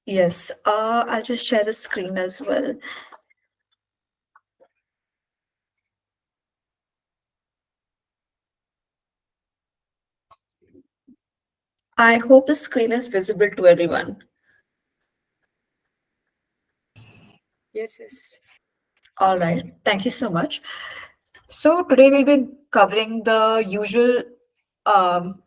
Yes, I'll just share the screen as well. I hope the screen is visible to everyone. Yes, yes. All right, thank you so much. So today we'll be covering um,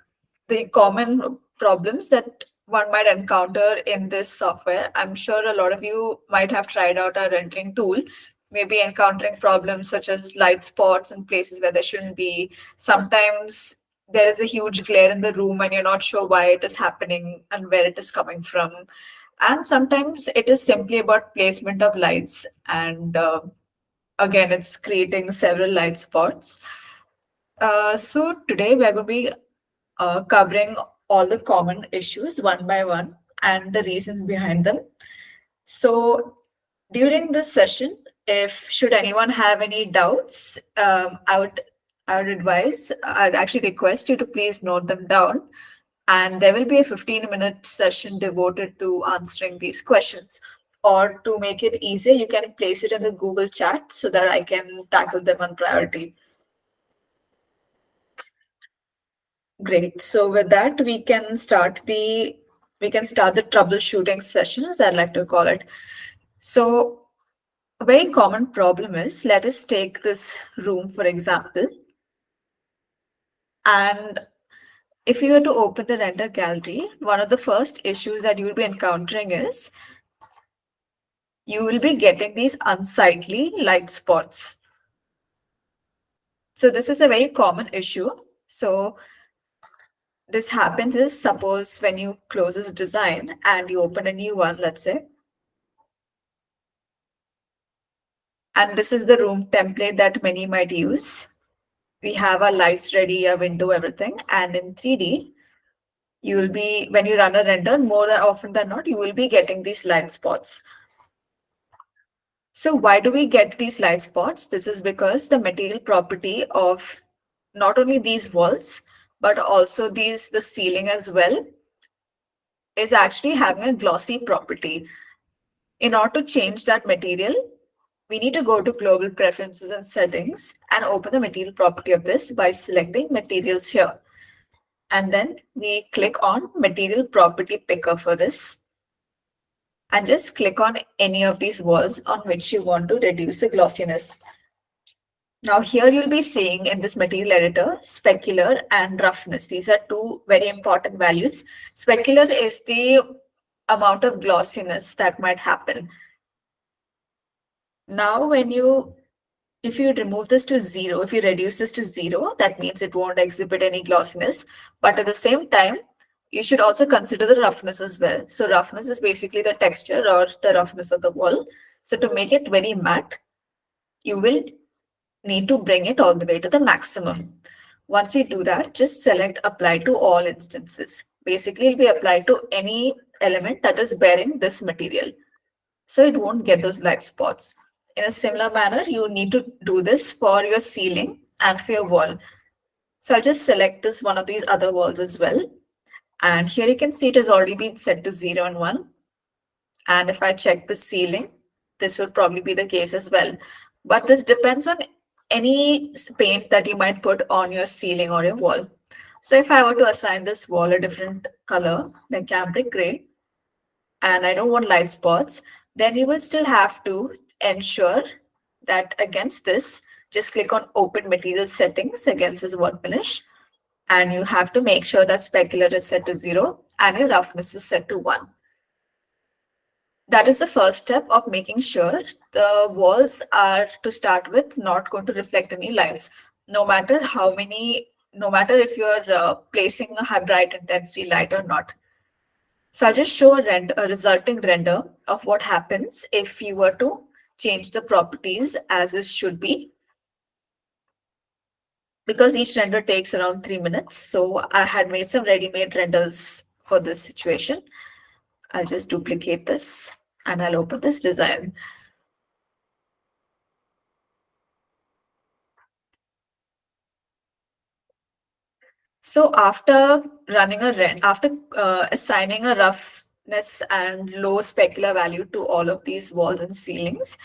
the common problems that one might encounter in this software. I'm sure a lot of you might have tried out our rendering tool, maybe encountering problems such as light spots in places where there shouldn't be. Sometimes there is a huge glare in the room and you're not sure why it is happening and where it is coming from. And sometimes it is simply about placement of lights and again, it's creating several light spots. So today we're going to be covering all the common issues one by one and the reasons behind them. So during this session, if should anyone have any doubts, I would advise, I'd actually request you to please note them down. And there will be a 15-minute session devoted to answering these questions. Or to make it easier, you can place it in the Google chat so that I can tackle them on priority. Great. So with that, we can start the troubleshooting session, as I'd like to call it. So a very common problem is, let us take this room for example, and if you were to open the render gallery, one of the first issues that you will be encountering is you will be getting these unsightly light spots. So this is a very common issue. So this happens is, suppose when you close this design and you open a new one, let's say, and this is the room template that many might use. We have our lights ready, a window, everything. And in 3D, you will be, when you run a render, more than often than not, you will be getting these light spots. So why do we get these light spots? This is because the material property of not only these walls, but also the ceiling as well, is actually having a glossy property. In order to change that material, we need to go to global preferences and settings and open the material property of this by selecting materials here. And then we click on material property picker for this and just click on any of these walls on which you want to reduce the glossiness. Now here you'll be seeing in this material editor, specular and roughness. These are two very important values. Specular is the amount of glossiness that might happen. Now if you remove this to zero, if you reduce this to zero, that means it won't exhibit any glossiness. But at the same time, you should also consider the roughness as well. So roughness is basically the texture or the roughness of the wall. So to make it very matte, you will need to bring it all the way to the maximum. Once you do that, just select apply to all instances. Basically, it'll be applied to any element that is bearing this material. So it won't get those light spots. In a similar manner, you need to do this for your ceiling and for your wall. So I'll just select this one of these other walls as well. And here you can see it has already been set to 0 and 1. And if I check the ceiling, this will probably be the case as well. But this depends on any paint that you might put on your ceiling or your wall. So if I were to assign this wall a different color, like cambric gray, and I don't want light spots, then you will still have to ensure that against this, just click on open material settings against this wall finish. And you have to make sure that specular is set to 0 and your roughness is set to 1. That is the first step of making sure the walls are, to start with, not going to reflect any lines, no matter if you're placing a high bright intensity light or not. So I'll just show a resulting render of what happens if you were to change the properties as it should be. Because each render takes around 3 minutes, so I had made some ready-made renders for this situation. I'll just duplicate this and I'll open this design. So after assigning a rough brightness and low specular value to all of these walls and ceilings.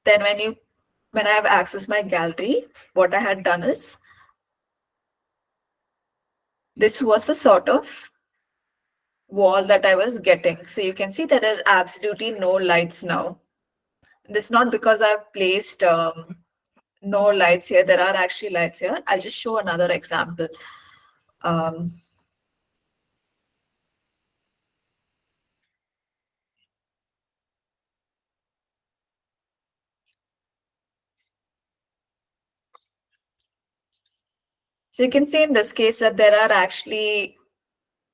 Then when I have accessed my gallery, what I had done is this was the sort of wall that I was getting. So you can see that there are absolutely no lights now. This is not because I've placed no lights here. There are actually lights here. I'll just show another example. Um, so you can see in this case that there are actually,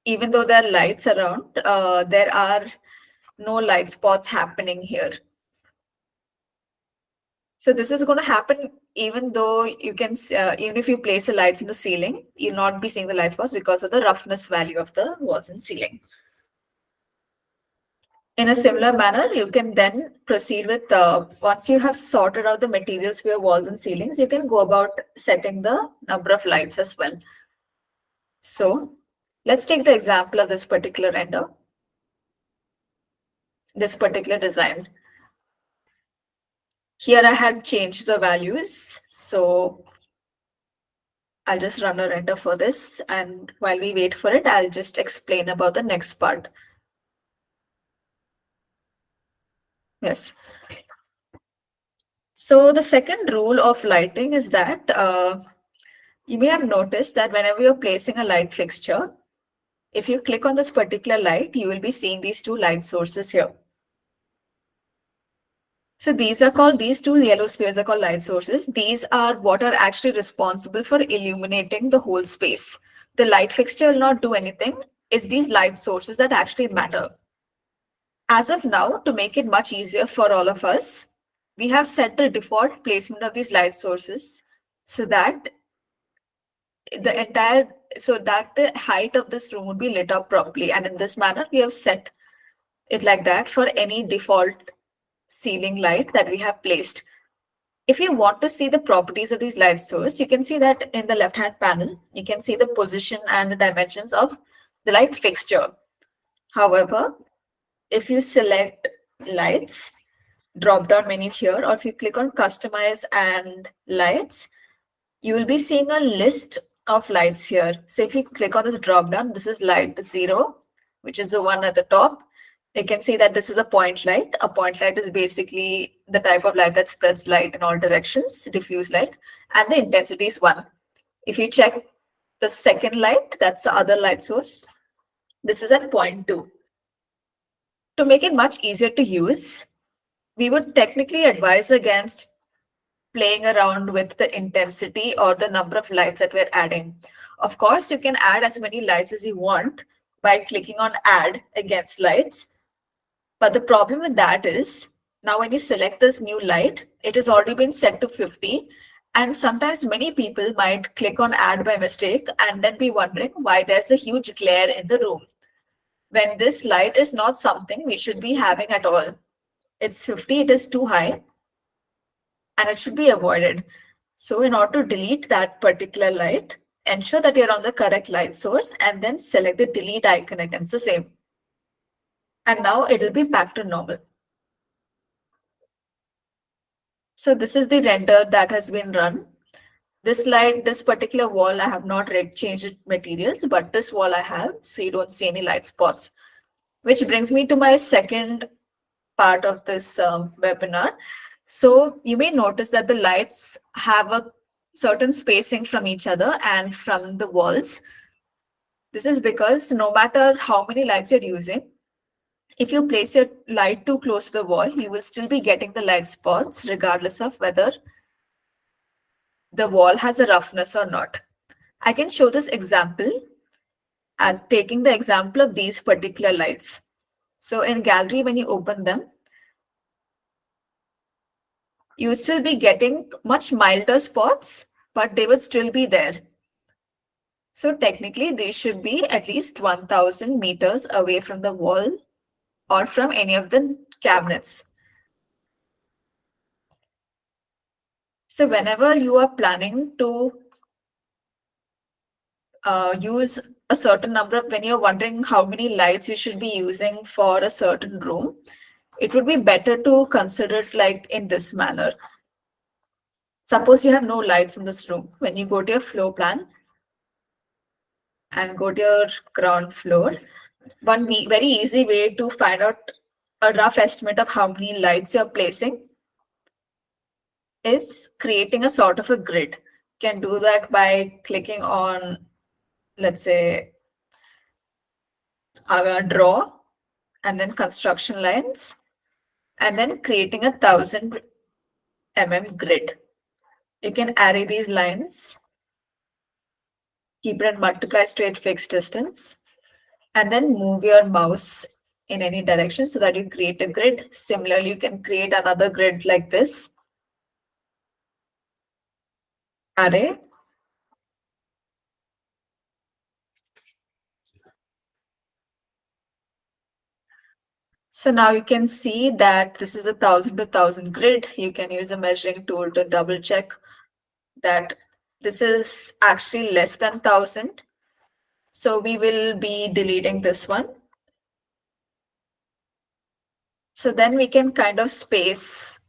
even though there are lights around, there are no light spots happening here. So this is going to happen even though you can, even if you place the lights in the ceiling, you'll not be seeing the light spots because of the roughness value of the walls and ceiling. In a similar manner, you can then proceed with, once you have sorted out the materials for your walls and ceilings, you can go about setting the number of lights as well. So let's take the example of this particular render, this particular design. Here I had changed the values. So I'll just run a render for this. And while we wait for it, I'll just explain about the next part. Yes. So the second rule of lighting is that you may have noticed that whenever you're placing a light fixture, if you click on this particular light, you will be seeing these two light sources here. So these two yellow spheres are called light sources. These are what are actually responsible for illuminating the whole space. The light fixture will not do anything. It's these light sources that actually matter. As of now, to make it much easier for all of us, we have set the default placement of these light sources so that the height of this room would be lit up properly. And in this manner, we have set it like that for any default ceiling light that we have placed. If you want to see the properties of these light source, you can see that in the left-hand panel, you can see the position and the dimensions of the light fixture. However, if you select lights, drop-down menu here, or if you click on customize and lights, you will be seeing a list of lights here. So if you click on this drop-down, this is light 0, which is the one at the top. You can see that this is a point light. A point light is basically the type of light that spreads light in all directions, diffuse light, and the intensity is 1. If you check the second light, that's the other light source. This is at 0.2. To make it much easier to use, we would technically advise against playing around with the intensity or the number of lights that we're adding. Of course, you can add as many lights as you want by clicking on add against lights. But the problem with that is now when you select this new light, it has already been set to 50. And sometimes many people might click on add by mistake and then be wondering why there's a huge glare in the room, when this light is not something we should be having at all. It's 50, it is too high, and it should be avoided. So in order to delete that particular light, ensure that you're on the correct light source and then select the delete icon against the same. And now it will be back to normal. So this is the render that has been run. This light, this particular wall, I have not changed materials, but this wall I have, so you don't see any light spots. Which brings me to my second part of this webinar. So you may notice that the lights have a certain spacing from each other and from the walls. This is because no matter how many lights you're using, if you place your light too close to the wall, you will still be getting the light spots regardless of whether the wall has a roughness or not. I can show this example as taking the example of these particular lights. So in gallery, when you open them, you would still be getting much milder spots, but they would still be there. So technically, they should be at least 1000 meters away from the wall or from any of the cabinets. So whenever you are planning to use a certain number of, when you're wondering how many lights you should be using for a certain room, it would be better to consider it like in this manner. Suppose you have no lights in this room. When you go to your floor plan and go to your ground floor, one very easy way to find out a rough estimate of how many lights you're placing is creating a sort of a grid. You can do that by clicking on, let's say, draw and then construction lines, and then creating 1,000 mm grid. You can array these lines, keep it at multiplies to a fixed distance, and then move your mouse in any direction so that you create a grid. Similarly, you can create another grid like this, array. So now you can see that this is a 1,000 to 1,000 grid. You can use a measuring tool to double check that this is actually less than 1,000. So we will be deleting this one. So then we can kind of space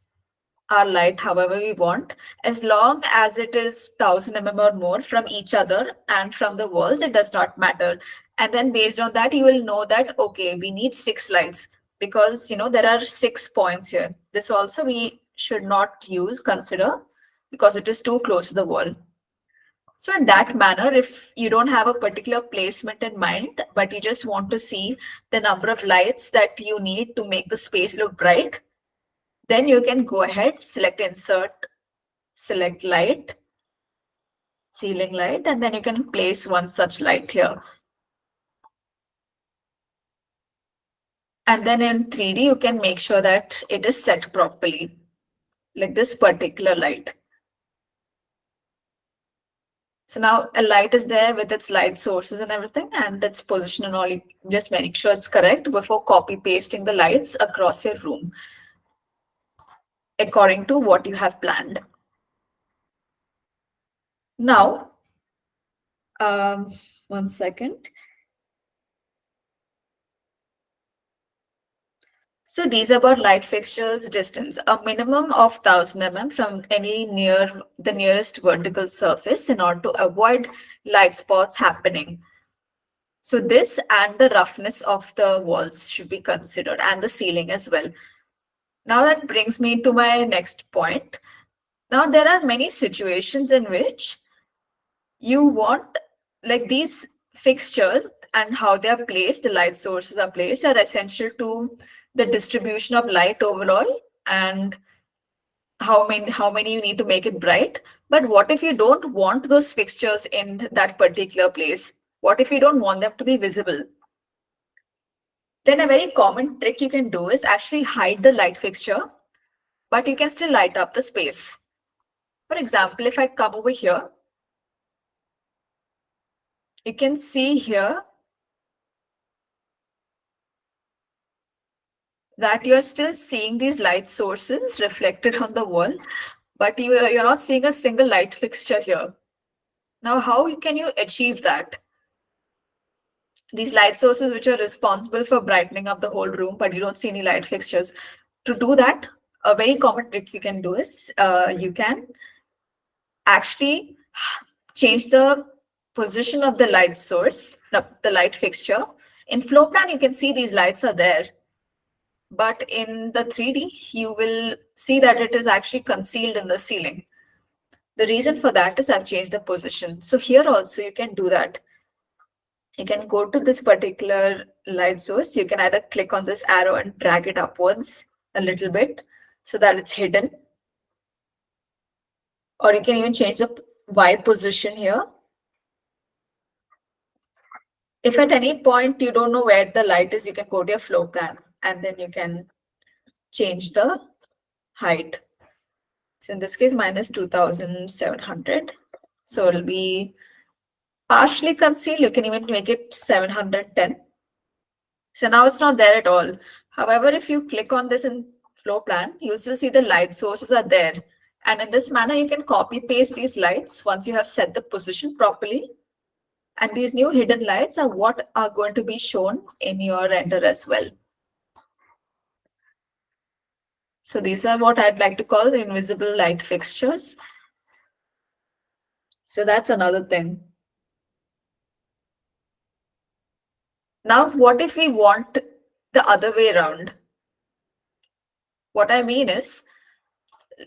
our light however we want, as long as it is 1,000 mm or more from each other and from the walls, it does not matter. And then based on that, you will know that, okay, we need 6 lights because, there are 6 points here. This also we should not consider because it is too close to the wall. So in that manner, if you don't have a particular placement in mind, but you just want to see the number of lights that you need to make the space look bright, then you can go ahead, select insert, select light, ceiling light, and then you can place one such light here. And then in 3D, you can make sure that it is set properly, like this particular light. So now a light is there with its light sources and everything and its position and all. You just make sure it's correct before copy pasting the lights across your room according to what you have planned. Now, one second. So these are about light fixtures distance, a minimum of 1,000 mm from the nearest vertical surface in order to avoid light spots happening. So this and the roughness of the walls should be considered and the ceiling as well. Now that brings me to my next point. Now there are many situations in which you want, like, these fixtures and how they are placed, the light sources are placed, are essential to the distribution of light overall and how many you need to make it bright. But what if you don't want those fixtures in that particular place? What if you don't want them to be visible? Then a very common trick you can do is actually hide the light fixture, but you can still light up the space. For example, if I come over here, you can see here that you're still seeing these light sources reflected on the wall, but you're not seeing a single light fixture here. Now, how can you achieve that? These light sources which are responsible for brightening up the whole room, but you don't see any light fixtures. To do that, a very common trick you can do is you can actually change the position of the light source, the light fixture. In floor plan, you can see these lights are there. But in the 3D, you will see that it is actually concealed in the ceiling. The reason for that is I've changed the position. So here also you can do that. You can go to this particular light source. You can either click on this arrow and drag it upwards a little bit so that it's hidden. Or you can even change the Y position here. If at any point you don't know where the light is, you can go to your floor plan and then you can change the height. So in this case, minus 2,700. So it'll be partially concealed. You can even make it 710. So now it's not there at all. However, if you click on this in floor plan, you'll still see the light sources are there. And in this manner, you can copy paste these lights once you have set the position properly. And these new hidden lights are what are going to be shown in your render as well. So these are what I'd like to call invisible light fixtures. So that's another thing. Now, what if we want the other way around? What I mean is,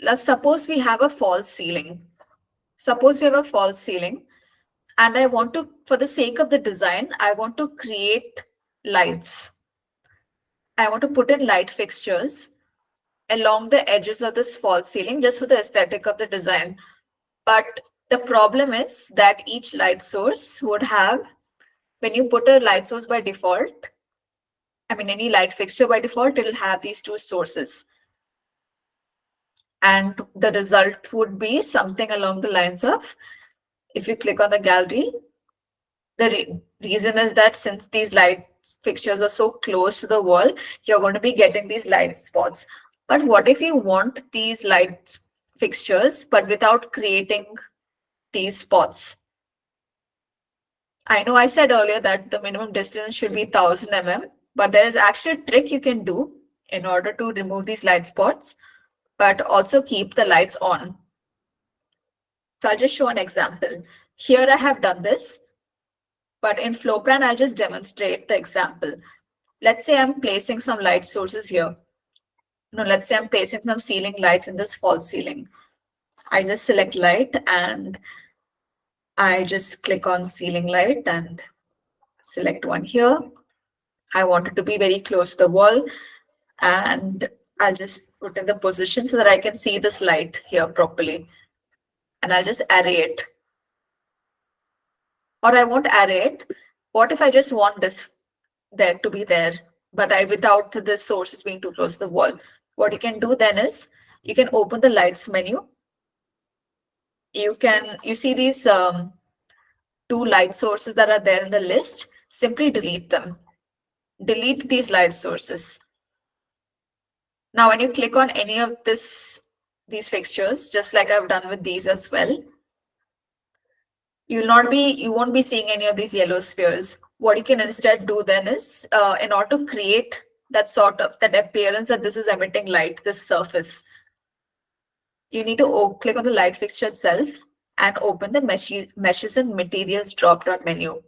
let's suppose we have a false ceiling. Suppose we have a false ceiling, and I want to, for the sake of the design, I want to create lights. I want to put in light fixtures along the edges of this false ceiling just for the aesthetic of the design. But the problem is that each light source would have, when you put a light source by default, I mean, any light fixture by default, it'll have these two sources. And the result would be something along the lines of, if you click on the gallery, the reason is that since these light fixtures are so close to the wall, you're going to be getting these light spots. But what if you want these light fixtures, but without creating these spots? I know I said earlier that the minimum distance should be 1000 mm, but there is actually a trick you can do in order to remove these light spots, but also keep the lights on. So I'll just show an example. Here I have done this, but in floor plan, I'll just demonstrate the example. Let's say I'm placing some light sources here. No, let's say I'm placing some ceiling lights in this false ceiling. I just select light and I just click on ceiling light and select one here. I want it to be very close to the wall, and I'll just put in the position so that I can see this light here properly. And I'll just array it. Or I won't array it. What if I just want this there to be there, but without the sources being too close to the wall? What you can do then is you can open the lights menu. You see these two light sources that are there in the list. Simply delete them. Delete these light sources. Now, when you click on any of these fixtures, just like I've done with these as well, you won't be seeing any of these yellow spheres. What you can instead do then is, in order to create that appearance that this is emitting light, this surface, you need to click on the light fixture itself and open the meshes and materials drop-down menu.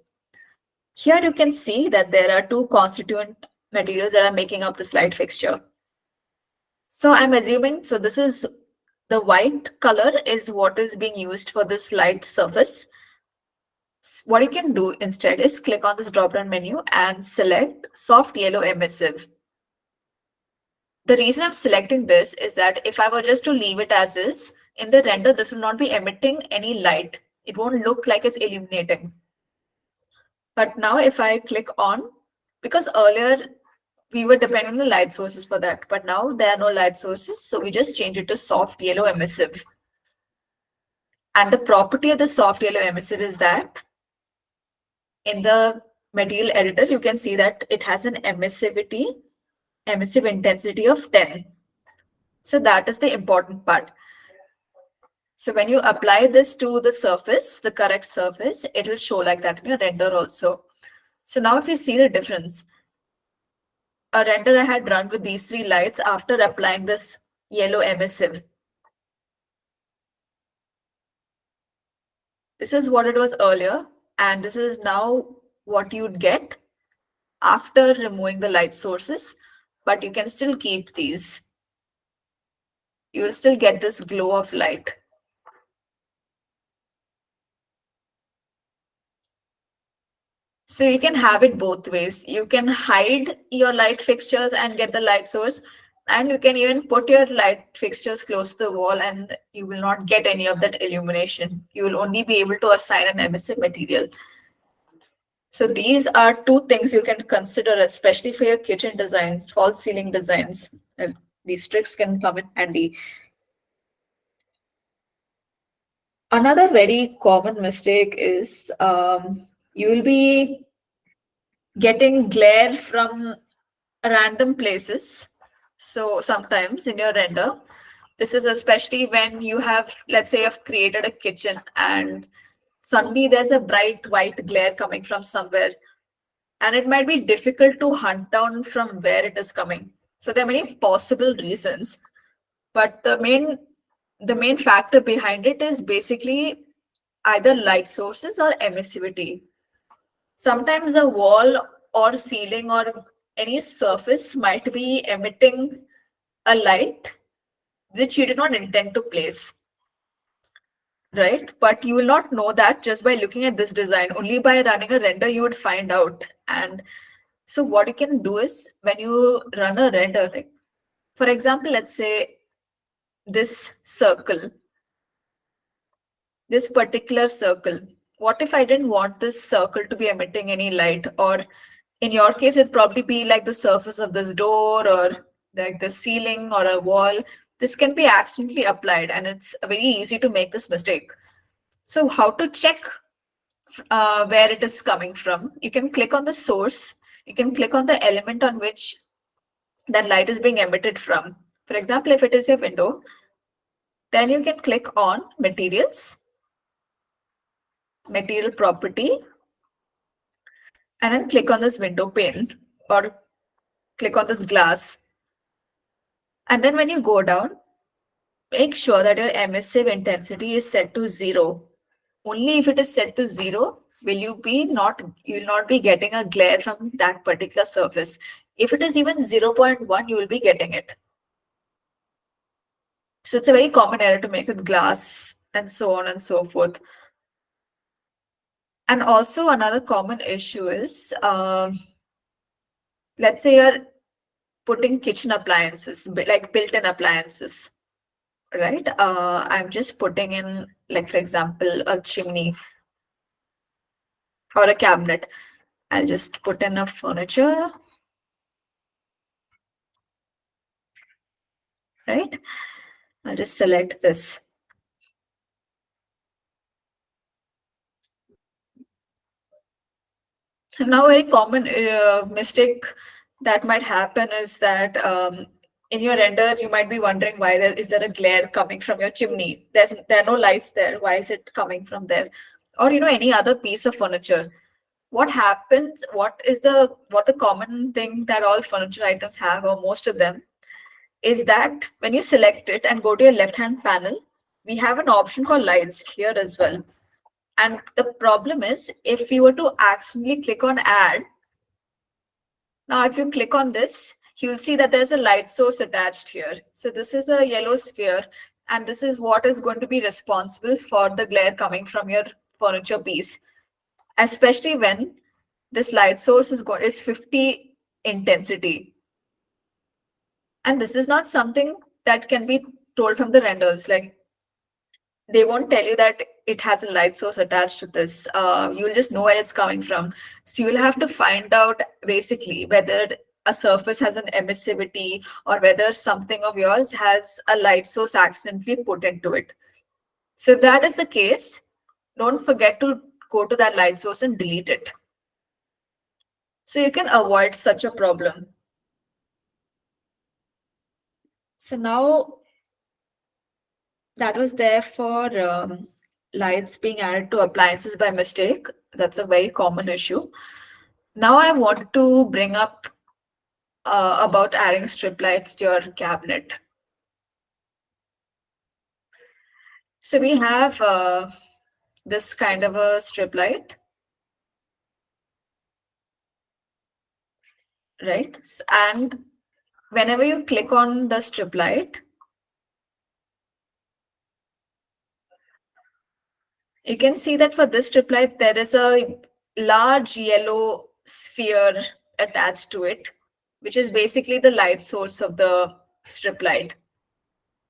Here you can see that there are two constituent materials that are making up this light fixture. So I'm assuming, so this is the white color is what is being used for this light surface. What you can do instead is click on this drop-down menu and select soft yellow emissive. The reason I'm selecting this is that if I were just to leave it as is, in the render, this will not be emitting any light. It won't look like it's illuminating. But now if I click on, because earlier we were depending on the light sources for that, but now there are no light sources, so we just change it to soft yellow emissive. And the property of the soft yellow emissive is that in the material editor, you can see that it has an emissive intensity of 10. So that is the important part. So when you apply this to the surface, the correct surface, it will show like that in your render also. So now if you see the difference, a render I had run with these three lights after applying this yellow emissive. This is what it was earlier, and this is now what you'd get after removing the light sources, but you can still keep these. You will still get this glow of light. So you can have it both ways. You can hide your light fixtures and get the light source, and you can even put your light fixtures close to the wall and you will not get any of that illumination. You will only be able to assign an emissive material. So these are two things you can consider, especially for your kitchen designs, false ceiling designs. These tricks can come in handy. Another very common mistake is you will be getting glare from random places. So sometimes in your render, this is especially when you have, let's say, you've created a kitchen and suddenly there's a bright white glare coming from somewhere, and it might be difficult to hunt down from where it is coming. So there are many possible reasons, but the main factor behind it is basically either light sources or emissivity. Sometimes a wall or ceiling or any surface might be emitting a light which you did not intend to place, right? But you will not know that just by looking at this design. Only by running a render you would find out. And so what you can do is when you run a render, like, for example, let's say this circle, this particular circle. What if I didn't want this circle to be emitting any light? Or in your case, it'd probably be like the surface of this door or like the ceiling or a wall. This can be accidentally applied, and it's very easy to make this mistake. So, how to check where it is coming from? You can click on the source, you can click on the element on which that light is being emitted from. For example, if it is your window, then you can click on materials, material property, and then click on this window pane or click on this glass. And then when you go down, make sure that your emissive intensity is set to 0. Only if it is set to 0 will you will not be getting a glare from that particular surface. If it is even 0.1, you will be getting it. So it's a very common error to make with glass and so on and so forth. And also another common issue is, let's say you're putting kitchen appliances, like built-in appliances, right? I'm just putting in, like, for example, a chimney or a cabinet. I'll just put in a furniture, right? I'll just select this. Now, a very common mistake that might happen is that in your render, you might be wondering why is there a glare coming from your chimney? There are no lights there. Why is it coming from there? Or any other piece of furniture. What happens? What the common thing that all furniture items have, or most of them, is that when you select it and go to your left-hand panel, we have an option called lights here as well. And the problem is, if you were to accidentally click on add, now if you click on this, you will see that there's a light source attached here. So this is a yellow sphere, and this is what is going to be responsible for the glare coming from your furniture piece, especially when this light source is 50 intensity. And this is not something that can be told from the renders. Like, they won't tell you that it has a light source attached to this. You'll just know where it's coming from. So you'll have to find out basically whether a surface has an emissivity or whether something of yours has a light source accidentally put into it. So if that is the case, don't forget to go to that light source and delete it. So you can avoid such a problem. So now that was there for lights being added to appliances by mistake. That's a very common issue. Now I want to bring up about adding strip lights to your cabinet. So we have this kind of a strip light, right? And whenever you click on the strip light, you can see that for this strip light, there is a large yellow sphere attached to it, which is basically the light source of the strip light.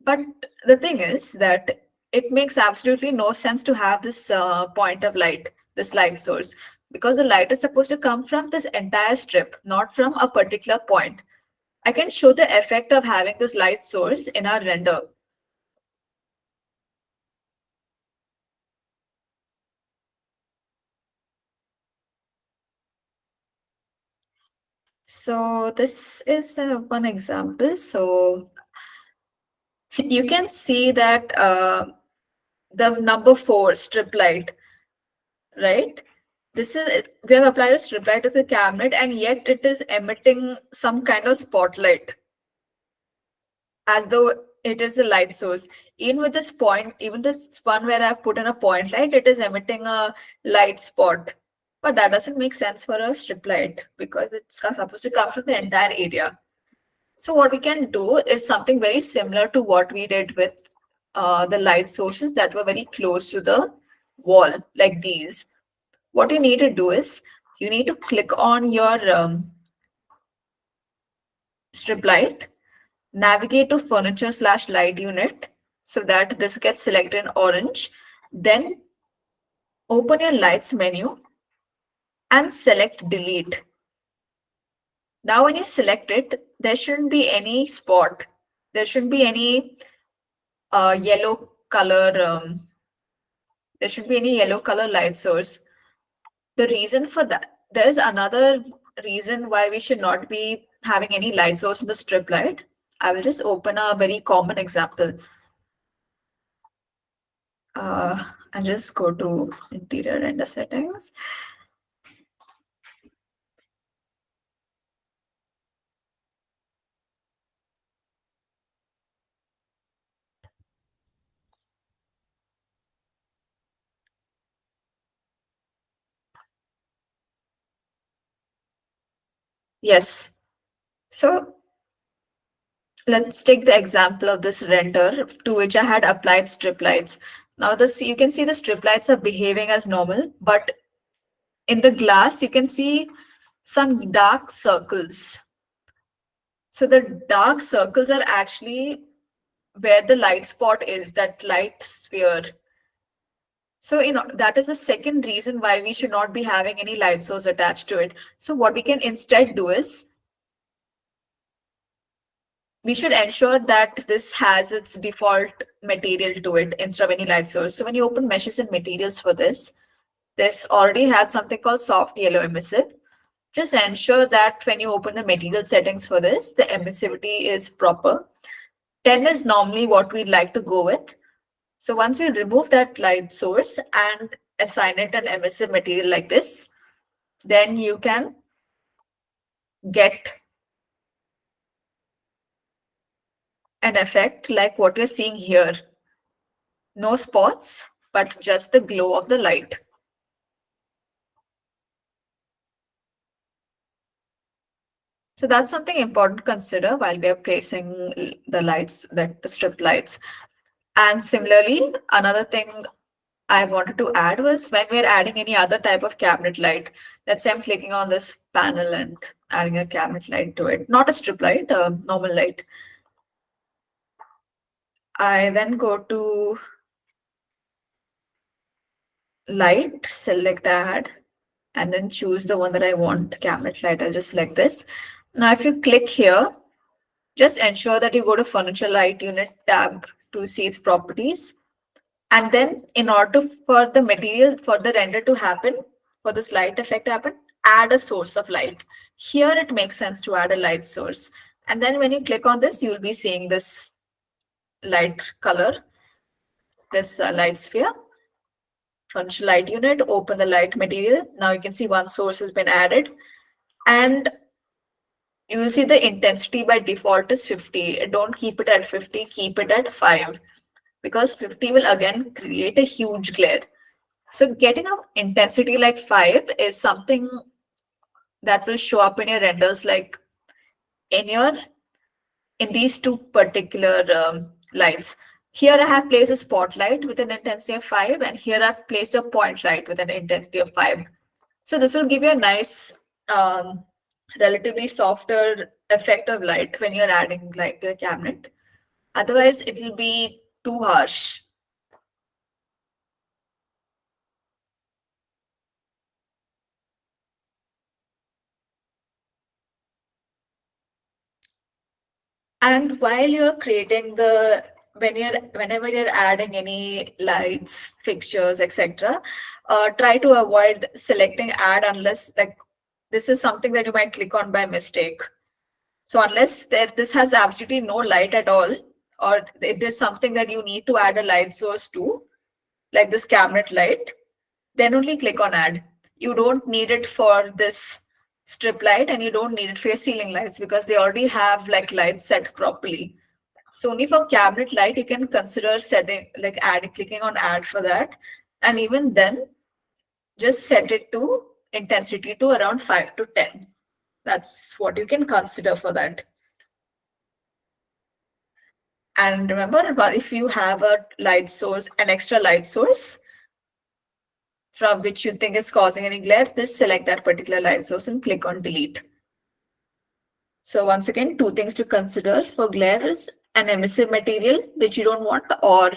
But the thing is that it makes absolutely no sense to have this point of light, this light source, because the light is supposed to come from this entire strip, not from a particular point. I can show the effect of having this light source in our render. So this is one example. So you can see that the number 4 strip light, right? This is, we have applied a strip light to the cabinet, and yet it is emitting some kind of spotlight as though it is a light source. Even with this point, even this one where I've put in a point light, it is emitting a light spot. But that doesn't make sense for a strip light because it's supposed to come from the entire area. So what we can do is something very similar to what we did with the light sources that were very close to the wall, like these. What you need to do is you need to click on your strip light, navigate to furniture/light unit so that this gets selected in orange. Then open your lights menu and select delete. Now, when you select it, there shouldn't be any spot. There shouldn't be any yellow color. There shouldn't be any yellow color light source. The reason for that, there's another reason why we should not be having any light source in the strip light. I will just open a very common example. I'll just go to interior render settings. Yes. So let's take the example of this render to which I had applied strip lights. Now this, you can see the strip lights are behaving as normal, but in the glass you can see some dark circles. So the dark circles are actually where the light spot is, that light sphere. So, that is the second reason why we should not be having any light source attached to it. So what we can instead do is we should ensure that this has its default material to it instead of any light source. So when you open meshes and materials for this already has something called soft yellow emissive. Just ensure that when you open the material settings for this, the emissivity is proper. 10 is normally what we'd like to go with. So once you remove that light source and assign it an emissive material like this, then you can get an effect like what you're seeing here. No spots, but just the glow of the light. So that's something important to consider while we are placing the lights, the strip lights. And similarly, another thing I wanted to add was when we're adding any other type of cabinet light. Let's say I'm clicking on this panel and adding a cabinet light to it, not a strip light, a normal light. I then go to light, select add, and then choose the one that I want, cabinet light. I'll just select this. Now, if you click here, just ensure that you go to furniture light unit tab to see its properties. And then in order for the material, for the render to happen, for this light effect to happen, add a source of light. Here it makes sense to add a light source. And then when you click on this, you'll be seeing this light color, this light sphere. Furniture light unit, open the light material. Now you can see one source has been added. And you will see the intensity by default is 50. Don't keep it at 50, keep it at 5. Because 50 will again create a huge glare. So getting an intensity like 5 is something that will show up in your renders, like in these two particular lights. Here I have placed a spotlight with an intensity of 5, and here I've placed a point light with an intensity of 5. So this will give you a nice, relatively softer effect of light when you're adding light to a cabinet. Otherwise, it will be too harsh. And while you're creating whenever you're adding any lights, fixtures, etc., try to avoid selecting add unless, like, this is something that you might click on by mistake. So unless this has absolutely no light at all, or it is something that you need to add a light source to, like this cabinet light, then only click on add. You don't need it for this strip light and you don't need it for your ceiling lights because they already have like lights set properly. So only for cabinet light, you can consider setting like clicking on add for that. And even then, just set it to intensity to around 5 to 10. That's what you can consider for that. And remember, if you have a light source, an extra light source from which you think is causing any glare, just select that particular light source and click on delete. So once again, two things to consider for glare is an emissive material which you don't want, or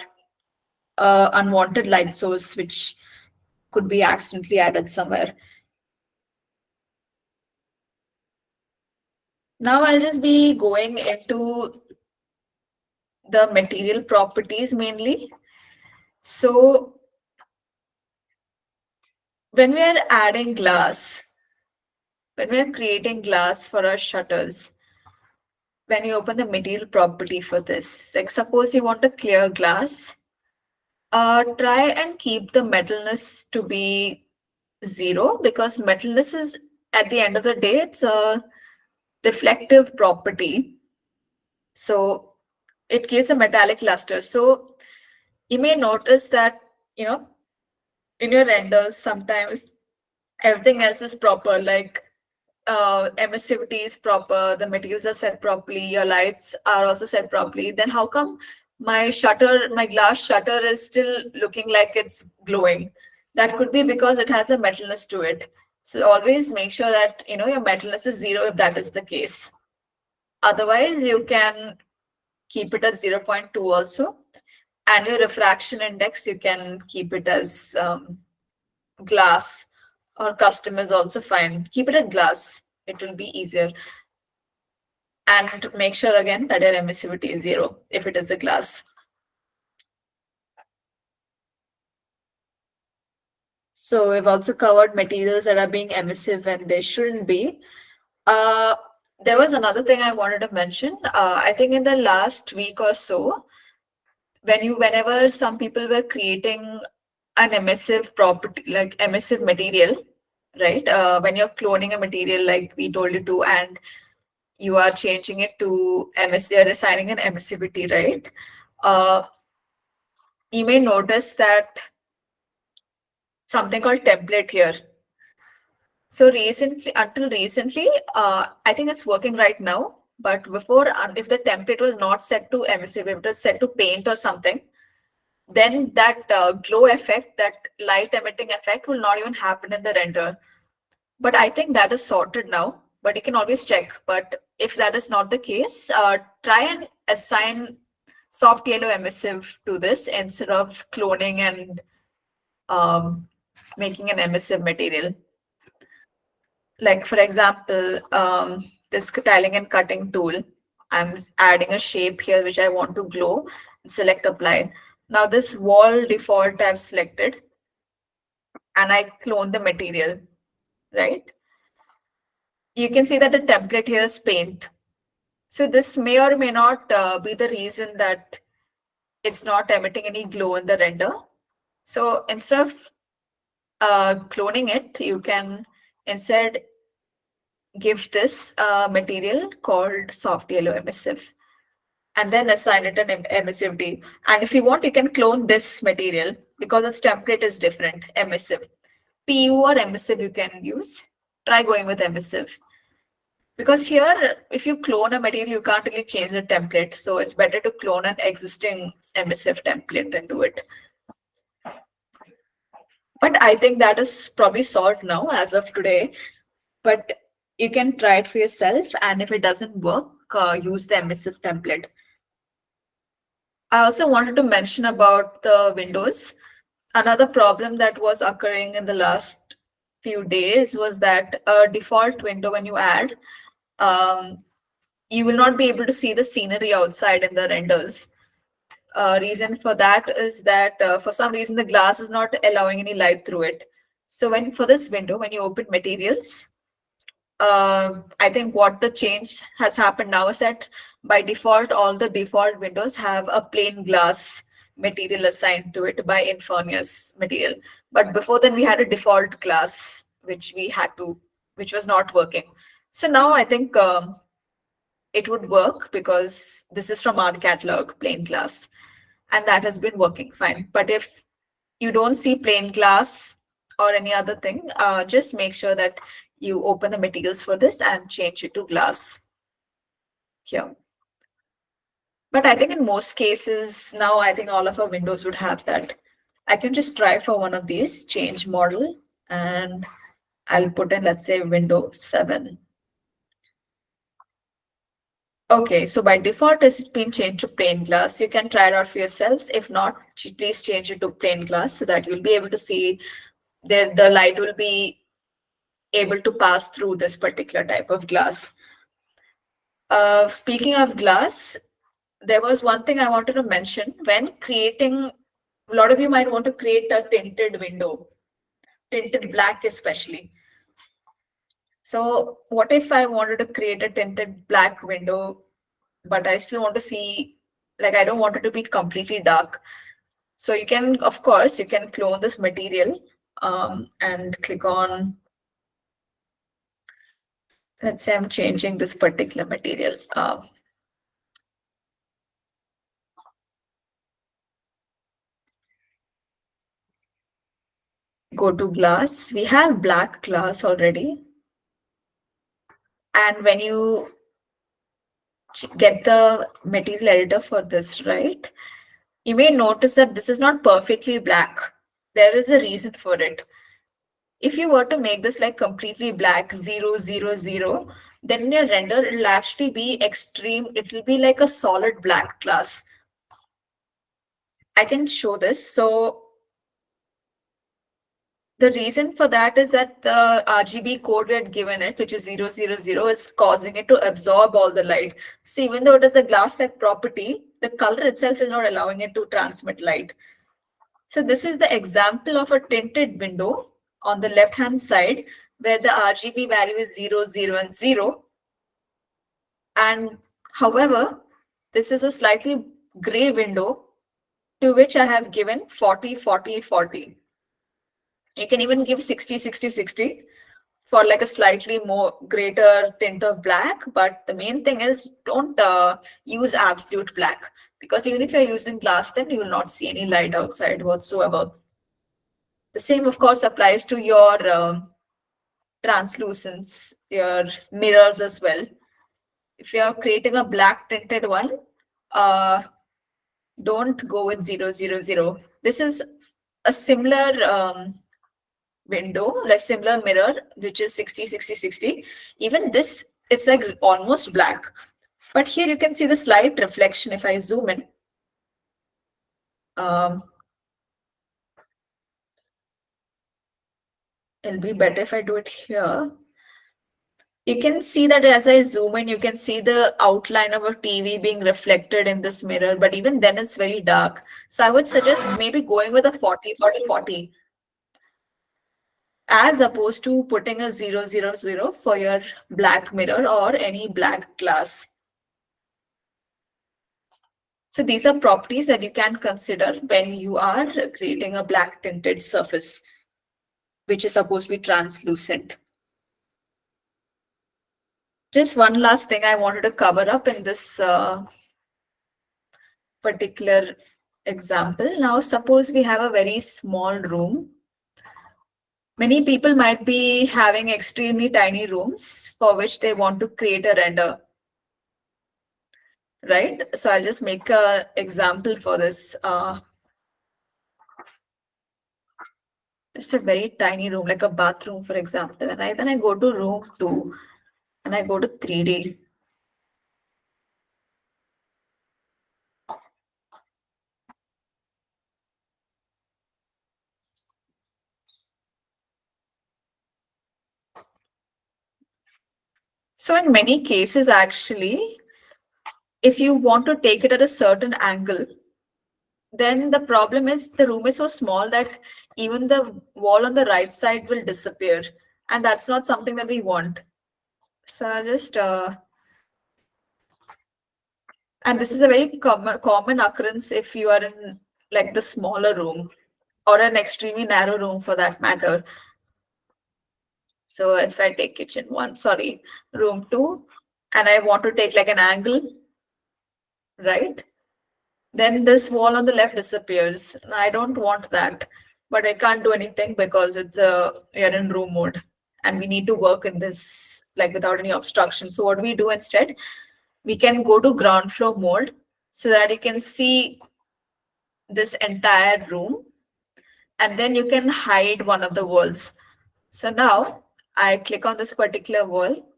unwanted light source which could be accidentally added somewhere. Now I'll just be going into the material properties mainly. So when we are adding glass, when we are creating glass for our shutters, when you open the material property for this, like suppose you want a clear glass, try and keep the metalness to be 0 because metalness is, at the end of the day, it's a reflective property. So it gives a metallic luster. So you may notice that, in your renders, sometimes everything else is proper, like emissivity is proper, the materials are set properly, your lights are also set properly. Then how come my glass shutter is still looking like it's glowing? That could be because it has a metalness to it. So always make sure that your metalness is 0 if that is the case. Otherwise, you can keep it at 0.2 also. And your refraction index, you can keep it as glass, or custom is also fine. Keep it at glass. It will be easier. And make sure again that your emissivity is 0 if it is a glass. So we've also covered materials that are being emissive when they shouldn't be. There was another thing I wanted to mention. I think in the last week or so, whenever some people were creating an emissive property, like emissive material, right? When you're cloning a material like we told you to, and you are changing it to you're assigning an emissivity, right? You may notice that something called template here. So until recently, I think it's working right now. But before, if the template was not set to emissive, if it was set to paint or something, then that glow effect, that light emitting effect will not even happen in the render. But I think that is sorted now, but you can always check. But if that is not the case, try and assign soft yellow emissive to this instead of cloning and making an emissive material. Like for example, this tiling and cutting tool, I'm adding a shape here which I want to glow, select apply. Now this wall default I've selected and I clone the material, right? You can see that the template here is paint. So this may or may not be the reason that it's not emitting any glow in the render. So instead of cloning it, you can instead give this material called soft yellow emissive and then assign it an emissivity. And if you want, you can clone this material because its template is different, emissive. PU or emissive you can use. Try going with emissive. Because here, if you clone a material, you can't really change the template. So it's better to clone an existing emissive template and do it. But I think that is probably solved now as of today. But you can try it for yourself. And if it doesn't work, use the emissive template. I also wanted to mention about the windows. Another problem that was occurring in the last few days was that a default window, when you add, you will not be able to see the scenery outside in the renders. Reason for that is that for some reason the glass is not allowing any light through it. So for this window, when you open materials, I think what the change has happened now is that by default, all the default windows have a plain glass material assigned to it by Infurnia's material. But before then, we had a default class which was not working. So now I think it would work because this is from our catalog, plain glass, and that has been working fine. But if you don't see plain glass or any other thing, just make sure that you open the materials for this and change it to glass here. But I think in most cases now, I think all of our windows would have that. I can just try for one of these, change model, and I'll put in, let's say, Windows 7. Okay, so by default, it's been changed to plain glass. You can try it out for yourselves. If not, please change it to plain glass so that you'll be able to see the light will be able to pass through this particular type of glass. Speaking of glass, there was one thing I wanted to mention. When creating, a lot of you might want to create a tinted window, tinted black especially. So what if I wanted to create a tinted black window, but I still want to see, like I don't want it to be completely dark. So you can, of course, you can clone this material and click on, let's say I'm changing this particular material. Go to glass. We have black glass already. And when you get the material editor for this, right, you may notice that this is not perfectly black. There is a reason for it. If you were to make this like completely black, 0, 0, 0, then in your render, it'll actually be extreme. It will be like a solid black glass. I can show this. So the reason for that is that the RGB code we had given it, which is 0, 0, 0, is causing it to absorb all the light. So even though it is a glass-like property, the color itself is not allowing it to transmit light. So this is the example of a tinted window on the left-hand side where the RGB value is 0, 0, and 0. And however, this is a slightly gray window to which I have given 40, 40, 40. You can even give 60, 60, 60 for like a slightly more greater tint of black. But the main thing is don't use absolute black, because even if you're using glass, then you will not see any light outside whatsoever. The same, of course, applies to your translucence, your mirrors as well. If you're creating a black tinted one, don't go with 0, 0, 0. This is a similar window, like similar mirror, which is 60, 60, 60. Even this, it's like almost black. But here you can see the slight reflection if I zoom in. It'll be better if I do it here. You can see that as I zoom in, you can see the outline of a TV being reflected in this mirror, but even then it's very dark. So I would suggest maybe going with a 40, 40, 40, as opposed to putting a 0, 0, 0 for your black mirror or any black glass. So these are properties that you can consider when you are creating a black tinted surface, which is supposed to be translucent. Just one last thing I wanted to cover up in this particular example. Now, suppose we have a very small room. Many people might be having extremely tiny rooms for which they want to create a render. Right? So I'll just make an example for this. It's a very tiny room, like a bathroom, for example. And then I go to room 2 and I go to 3D. So in many cases, actually, if you want to take it at a certain angle, then the problem is the room is so small that even the wall on the right side will disappear. And that's not something that we want. So I'll just, and this is a very common occurrence if you are in like the smaller room or an extremely narrow room for that matter. So if I take kitchen one, sorry, room two, and I want to take like an angle, right? Then this wall on the left disappears. I don't want that, but I can't do anything because we are in room mode and we need to work in this like without any obstruction. So what we do instead, we can go to ground floor mode so that you can see this entire room, and then you can hide one of the walls. So now I click on this particular wall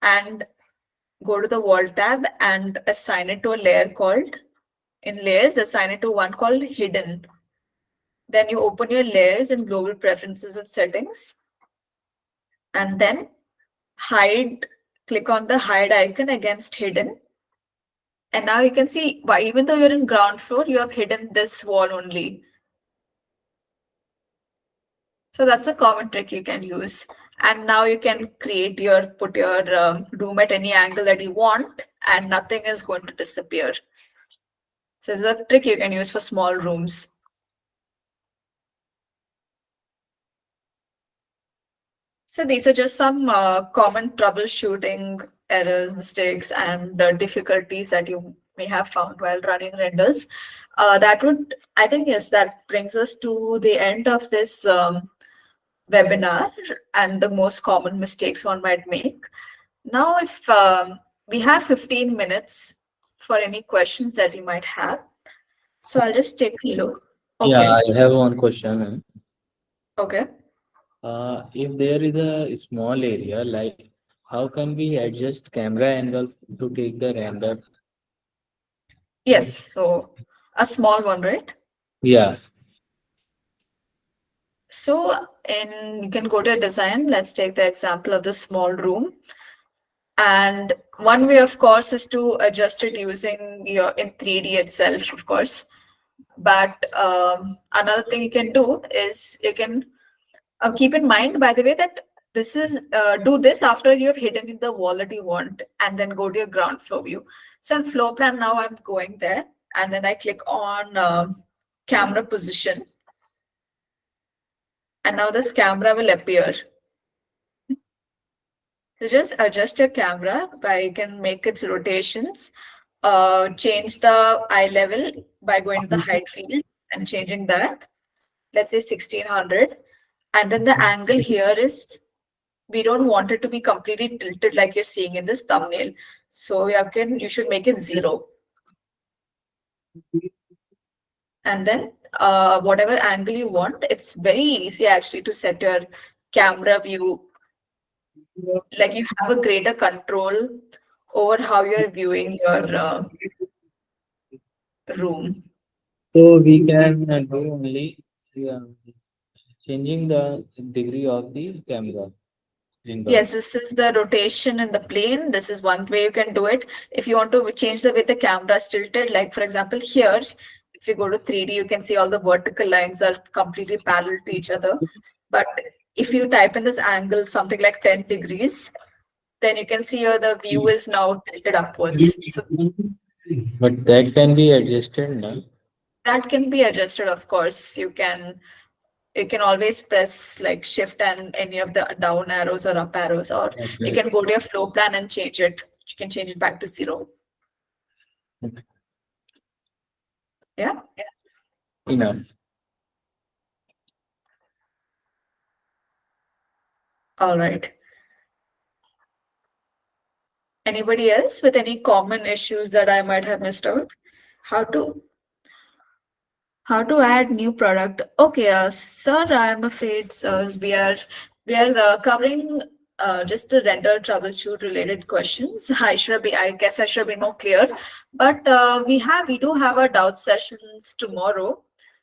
and go to the wall tab and assign it to a layer called, in layers, assign it to one called hidden. Then you open your layers in global preferences and settings, and then hide, click on the hide icon against hidden. And now you can see why, even though you're in ground floor, you have hidden this wall only. So that's a common trick you can use. And now you can put your room at any angle that you want, and nothing is going to disappear. So this is a trick you can use for small rooms. So these are just some common troubleshooting errors, mistakes, and difficulties that you may have found while running renders. I think, yes, that brings us to the end of this webinar and the most common mistakes one might make. Now, if we have 15 minutes for any questions that you might have, so I'll just take a look. Yeah, Okay, I have one question. okay. If there is a small area, like how can we adjust camera angle to take the render? Yes, so a small one, right? Yeah, So in you can go to design. Let's take the example of the small room. And one way, of course, is to adjust it using your in 3D itself, of course. But another thing you can do is you can keep in mind, by the way, that this is do this after you have hidden in the wall that you want, and then go to your ground floor view. So in floor plan now, I'm going there, and then I click on camera position, and now this camera will appear. So just adjust your camera by you can make its rotations, change the eye level by going to the height field and changing that. Let's say 1600. And then the angle here is, we don't want it to be completely tilted like you're seeing in this thumbnail. So you should make it 0. And then whatever angle you want, it's very easy actually to set your camera view, like you have a greater control over how you're viewing your room. so we can do only yeah, changing the degree of the camera angle. Yes, this is the rotation in the plane. This is one way you can do it. If you want to change the way the camera is tilted, like for example here, if you go to 3D, you can see all the vertical lines are completely parallel to each other. But if you type in this angle, something like 10 degrees, then you can see here the view is now tilted upwards. So But that can be adjusted now. that can be adjusted, of course. You can always press like shift and any of the down arrows or up arrows, or you Okay. can go to your floor plan and change it. You can change it back to 0. Okay. Yeah. Enough. All right. Anybody else with any common issues that I might have missed out? How to how to add new product? Okay, sir, I'm afraid we are covering just the render troubleshoot related questions. I guess I should have been more clear, but we do have our doubt sessions tomorrow,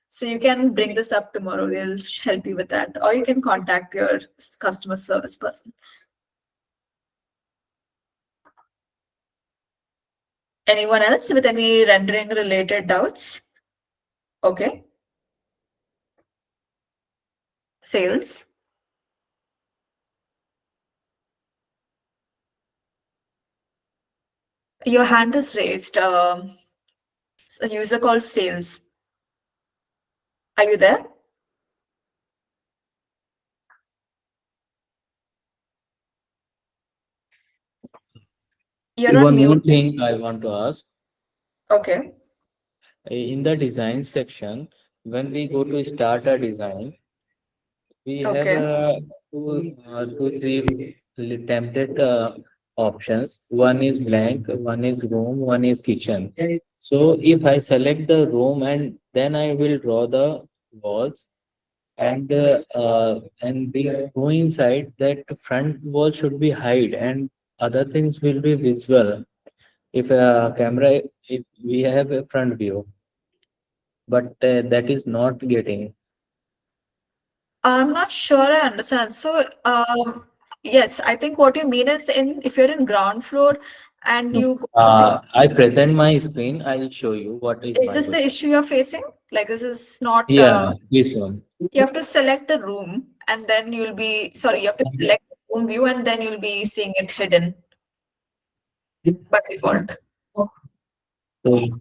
so you can bring this up tomorrow. They'll help you with that, or you can contact your customer service person. Anyone else with any rendering related doubts? Okay, sales. Your hand is raised. a user called sales. Are you there? You're on One more mute. thing I want to ask. Okay. In the design section, when we go to start a design, we have Okay. three template options. One is blank, one is room, one is kitchen. So if I select the room and then I will draw the walls and we go inside, that front wall should be hide and other things will be visible. If a camera, if we have a front view, but that is not getting. I'm not sure I understand. So, yes, I think what you mean is if you're in ground floor and No. you go to the, I present my screen. I'll show you what is is my this the question. issue you're facing? Like this is not, Yeah, this one. you have to select the room and then you'll be, sorry, you have to select the room view and then you'll be seeing it hidden by default. So,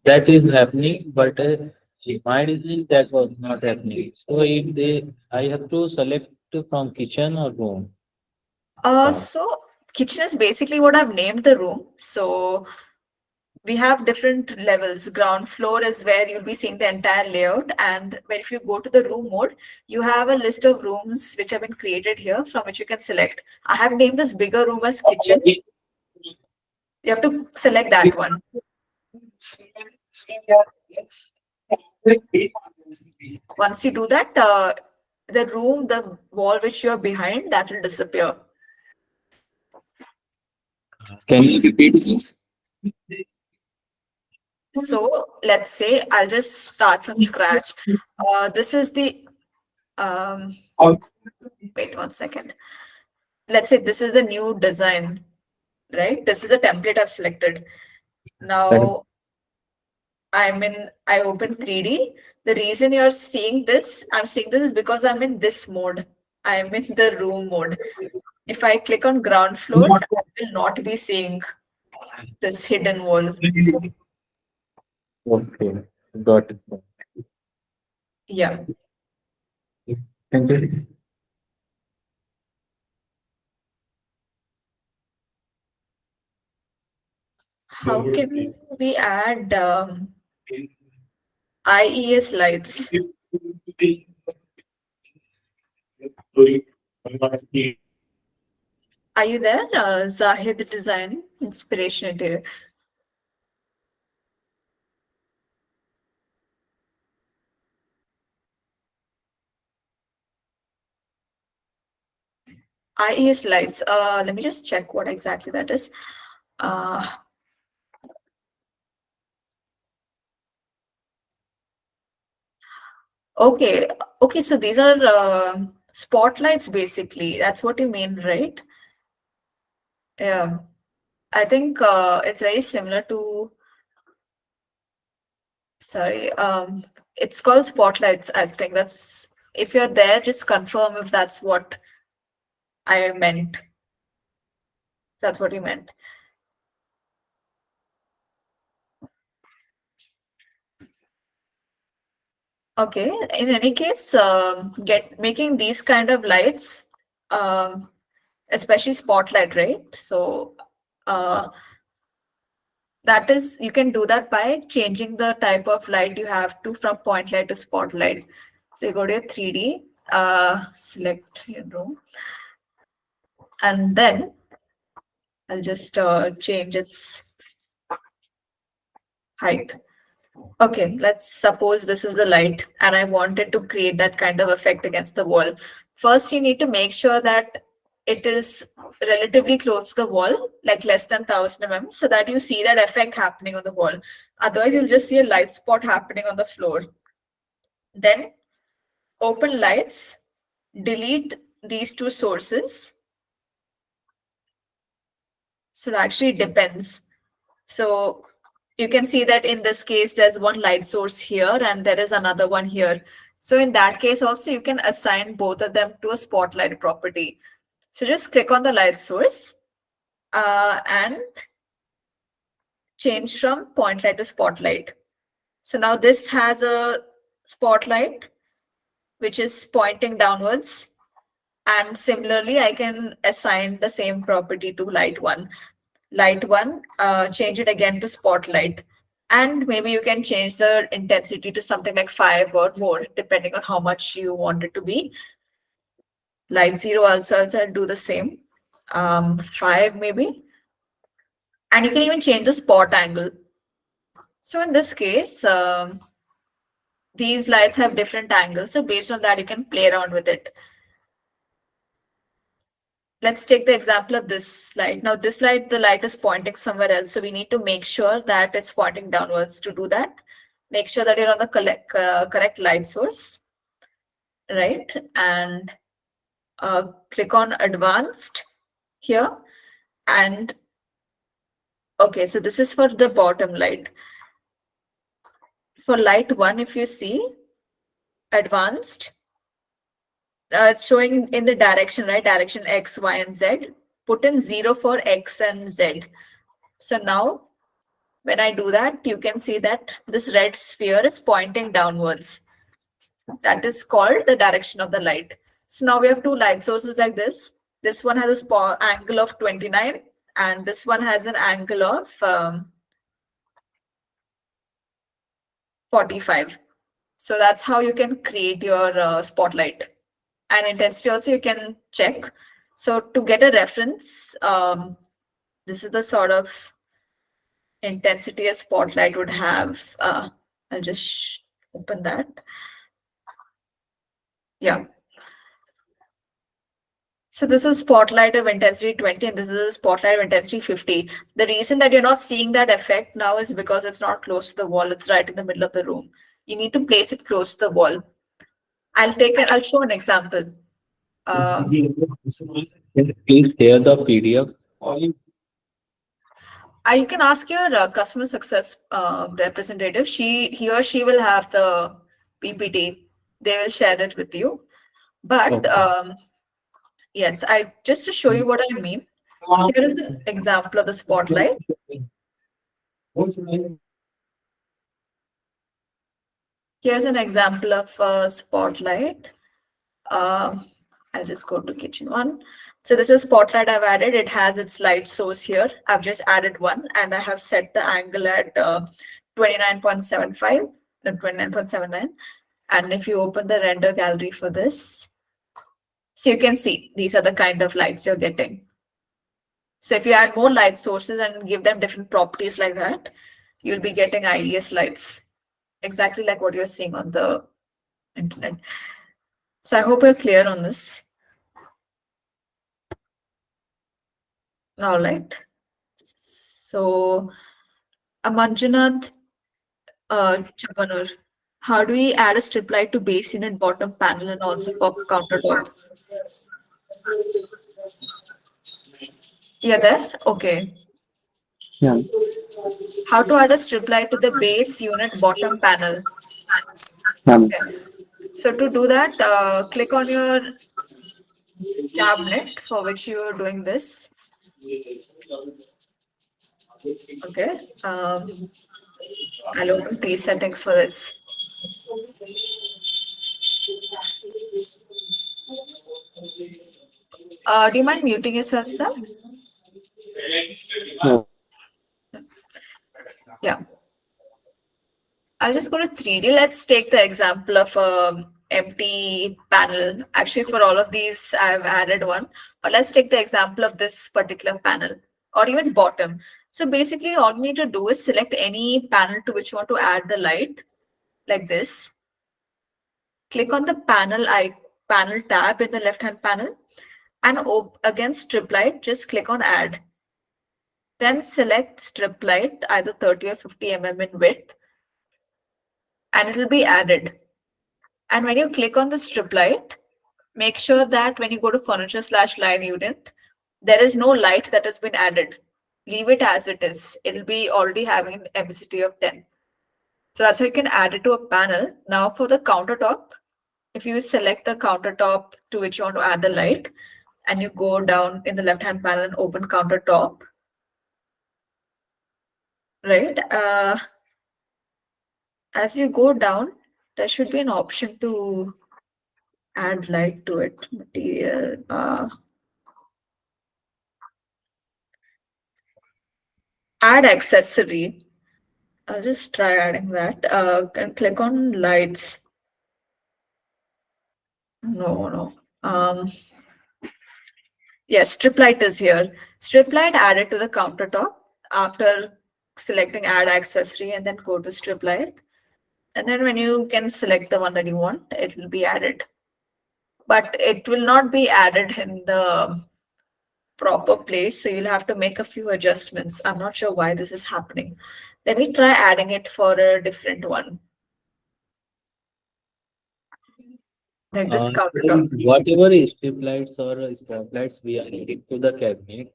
that is happening, but in my design that was not happening. So if I have to select from kitchen or room part. So kitchen is basically what I've named the room. So we have different levels. Ground floor is where you'll be seeing the entire layout, and when if you go to the room mode, you have a list of rooms which have been created here from which you can select. I have named this bigger room as kitchen. You have to select that one. Once you do that, the room, the wall which you're behind, that will disappear. Can you repeat this? So let's say I'll just start from scratch. This is the wait 1 second. Let's say this is the new design, right? This is the template I've selected. Now I open 3D. The reason you're seeing this, I'm seeing this is because I'm in this mode. I'm in the room mode. If I click on ground floor, I will not be seeing this hidden wall. Okay, got it. Yeah. Thank you. How can we add IES lights? Are you there? Zahid Design Inspiration Interior. IES lights. Let me just check what exactly that is. Uh, okay. Okay, so these are spotlights basically. That's what you mean, right? Yeah. I think it's very similar to, sorry, it's called spotlights. I think that's, if you're there, just confirm if that's what I meant. That's what you meant. Okay. In any case, making these kind of lights, especially spotlight, right? So that is, you can do that by changing the type of light you have to from point light to spotlight. So you go to your 3D, select your room, and then I'll just change its height. Okay, let's suppose this is the light and I wanted to create that kind of effect against the wall. First, you need to make sure that it is relatively close to the wall, like less than 1000 mm, so that you see that effect happening on the wall. Otherwise, you'll just see a light spot happening on the floor. Then open lights, delete these two sources. So it actually depends. So you can see that in this case, there's one light source here and there is another one here. So in that case also, you can assign both of them to a spotlight property. So just click on the light source and change from point light to spotlight. So now this has a spotlight which is pointing downwards. And similarly, I can assign the same property to light one. Light one, change it again to spotlight. And maybe you can change the intensity to something like 5 or more, depending on how much you want it to be. Light zero also I'll do the same. 5 maybe. And you can even change the spot angle. So in this case, these lights have different angles. So based on that, you can play around with it. Let's take the example of this light. Now this light, the light is pointing somewhere else. So we need to make sure that it's pointing downwards. To do that, make sure that you're on the correct light source, right? And click on advanced here. And okay, so this is for the bottom light. For light one, if you see advanced, it's showing in the direction, right? Direction X, Y, and Z. Put in 0 for X and Z. So now when I do that, you can see that this red sphere is pointing downwards. That is called the direction of the light. So now we have two light sources like this. This one has a angle of 29 and this one has an angle of 45. So that's how you can create your spotlight. And intensity also you can check. So to get a reference, this is the sort of intensity a spotlight would have. I'll just open that. Yeah. So this is spotlight of intensity 20 and this is a spotlight of intensity 50. The reason that you're not seeing that effect now is because it's not close to the wall. It's right in the middle of the room. You need to place it close to the wall. I'll show an example. Can you please share the PDF? You can ask your customer success representative. He or she will have the PPT. They will share it with you. But Okay. yes, just to show you what I mean, here is an example of the spotlight. Here's an example of a spotlight. I'll just go to kitchen one. So this is spotlight I've added. It has its light source here. I've just added one and I have set the angle at 29.75, 29.79. And if you open the render gallery for this, so you can see these are the kind of lights you're getting. So if you add more light sources and give them different properties like that, you'll be getting IDS lights, exactly like what you're seeing on the internet. So I hope you're clear on this. All right. So Manjunath Chapanur, how do we add a strip light to base unit bottom panel and also for countertop? You're there? Okay. Yeah. How to add a strip light to the base unit bottom panel? Yeah. Okay. So to do that, click on your cabinet for which you are doing this. Okay. I'll open presettings for this. Do you mind muting yourself, sir? No. Yeah. I'll just go to 3D. Let's take the example of a empty panel. Actually, for all of these, I've added one. But let's take the example of this particular panel or even bottom. So basically, all you need to do is select any panel to which you want to add the light, like this. Click on the panel tab in the left-hand panel, and again strip light, just click on add. Then select strip light, either 30 or 50 mm in width, and it will be added. And when you click on the strip light, make sure that when you go to furniture/line unit, there is no light that has been added. Leave it as it is. It'll be already having an emissivity of 10. So that's how you can add it to a panel. Now for the countertop, if you select the countertop to which you want to add the light, and you go down in the left-hand panel and open countertop, right? As you go down, there should be an option to add light to it. Material. Add accessory. I'll just try adding that. Can click on lights. No, no. Yes, strip light is here. Strip light added to the countertop after selecting add accessory and then go to strip light. And then when you can select the one that you want, it will be added. But it will not be added in the proper place. So you'll have to make a few adjustments. I'm not sure why this is happening. Let me try adding it for a different one. Like this countertop. Whatever strip lights or spotlights we are adding to the cabinet,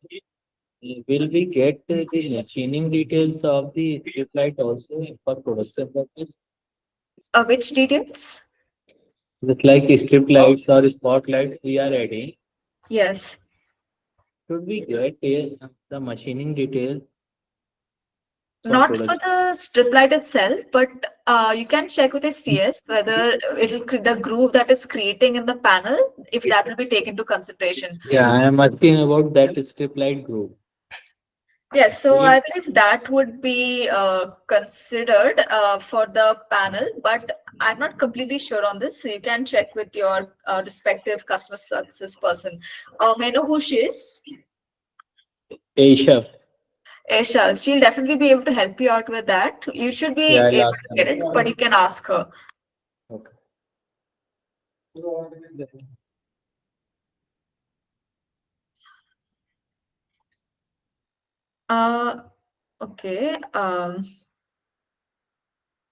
will we get the machining details of the strip light also for production purpose? Which details? Just like strip lights or spotlights we are adding, Yes. should we get the machining details for Not for production? the strip light itself, but you can check with the CS whether the groove that is creating in the panel, if that will be taken into consideration. Yeah, I am asking about that strip light group. Yes, so I believe that would be considered for the panel, but I'm not completely sure on this. So you can check with your respective customer success person. May I know who she is? Asia. Aisha. She'll definitely be able to help you out with that. You should be Yeah, I'll able ask to get it, her. but you can ask her. Okay. Uh, okay.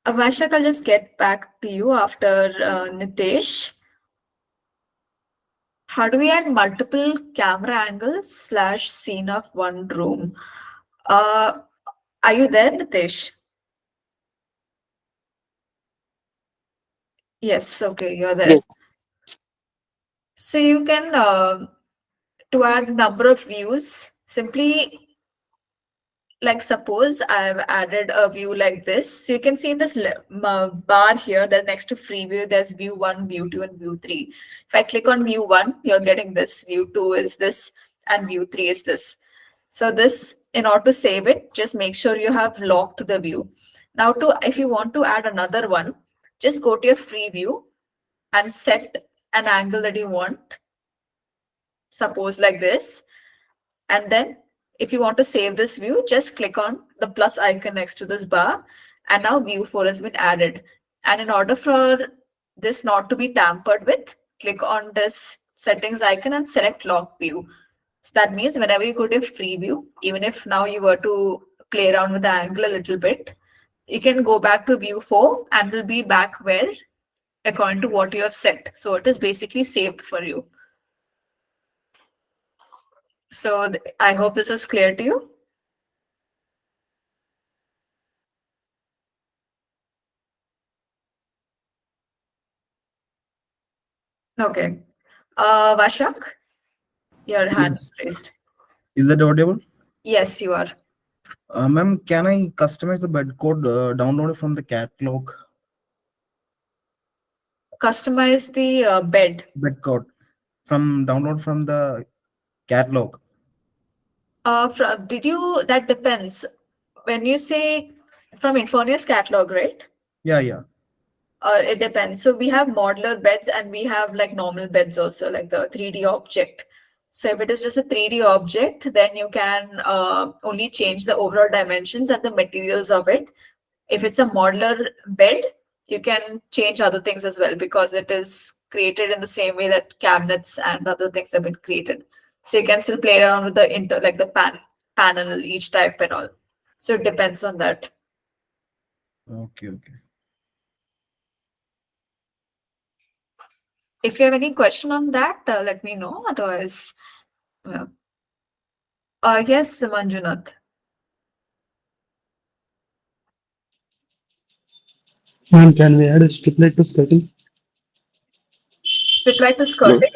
Vashak, I'll just get back to you after Nitesh. How do we add multiple camera angles slash scene of one room? Uh, are you there, Nitesh? Yes, okay, you're there. Yes. So you can to add number of views, simply like suppose I've added a view like this. So you can see in this bar here that next to free view, there's view 1, view 2, and view 3. If I click on view 1, you're getting this, view 2 is this, and view 3 is this. So this, in order to save it, just make sure you have locked the view. Now if you want to add another one, just go to your free view and set an angle that you want, suppose like this. And then if you want to save this view, just click on the plus icon next to this bar. And now view 4 has been added. And in order for this not to be tampered with, click on this settings icon and select lock view. So that means whenever you go to free view, even if now you were to play around with the angle a little bit, you can go back to view 4 and will be back where according to what you have set. So it is basically saved for you. So I hope this was clear to you. Okay. Vashak, your hand is Yes. raised. Is that audible? Yes, you are. Ma'am, can I customize the bed code downloaded from the catalog? Customize the bed. Bed code from download from the catalog. Did you? That depends. When you say from Infurnia's catalog, right? Yeah. It depends. So we have modular beds and we have like normal beds also, like the 3D object. So if it is just a 3D object, then you can only change the overall dimensions and the materials of it. If it's a modular bed, you can change other things as well because it is created in the same way that cabinets and other things have been created. So you can still play around with the like the panel, each type and all. So it depends on that. Okay. If you have any question on that, let me know. Otherwise, yeah. Yes, Manjunath. Ma'am, can we add a striplet to skirting? Reply to Hello? skirting.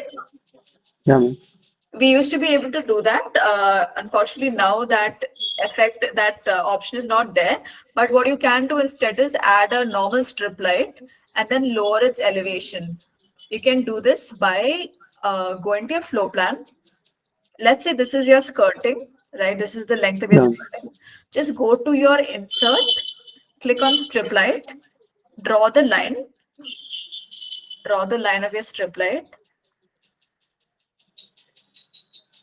Yeah, ma'am. We used to be able to do that. Unfortunately, now that effect, that option is not there. But what you can do instead is add a normal strip light and then lower its elevation. You can do this by going to your floor plan. Let's say this is your skirting, right? This is the length of your Yeah. skirting. Just go to your insert, click on strip light, draw the line of your strip light,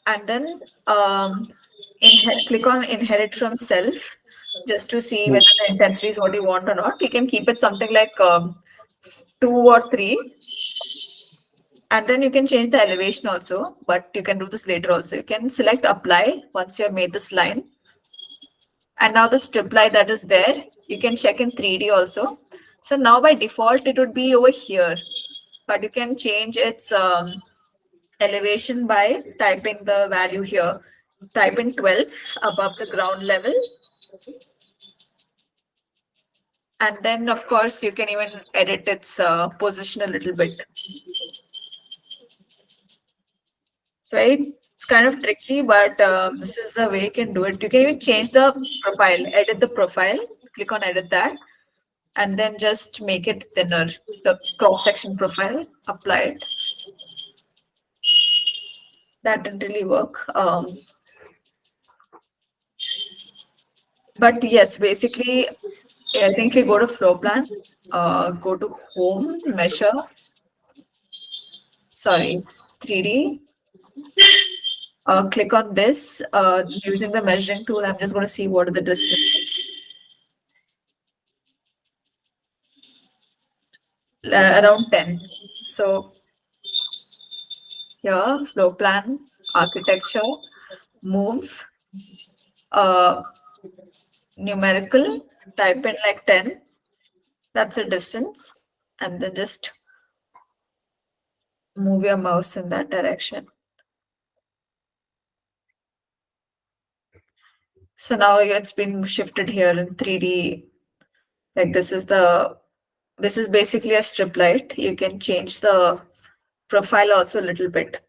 and then click on inherit from self, just to see whether the intensity is what you want or not. You can keep it something like 2 or 3, and then you can change the elevation also, but you can do this later also. You can select apply once you have made this line, and now the strip light that is there, you can check in 3D also. So now by default it would be over here, but you can change its elevation by typing the value here. Type in 12 above the ground level. And then, of course, you can even edit its position a little bit. So it's kind of tricky, but this is the way you can do it. You can even change the profile, edit the profile, click on edit that, and then just make it thinner, the cross-section profile, apply it. That didn't really work. But yes, basically, I think we go to floor plan, go to home, measure, 3D. Click on this using the measuring tool. I'm just going to see what are the distances. Around 10. So here, floor plan, architecture, move, numerical, type in like 10. That's a distance. And then just move your mouse in that direction. So now it's been shifted here in 3D. Like this is basically a strip light. You can change the profile also a little bit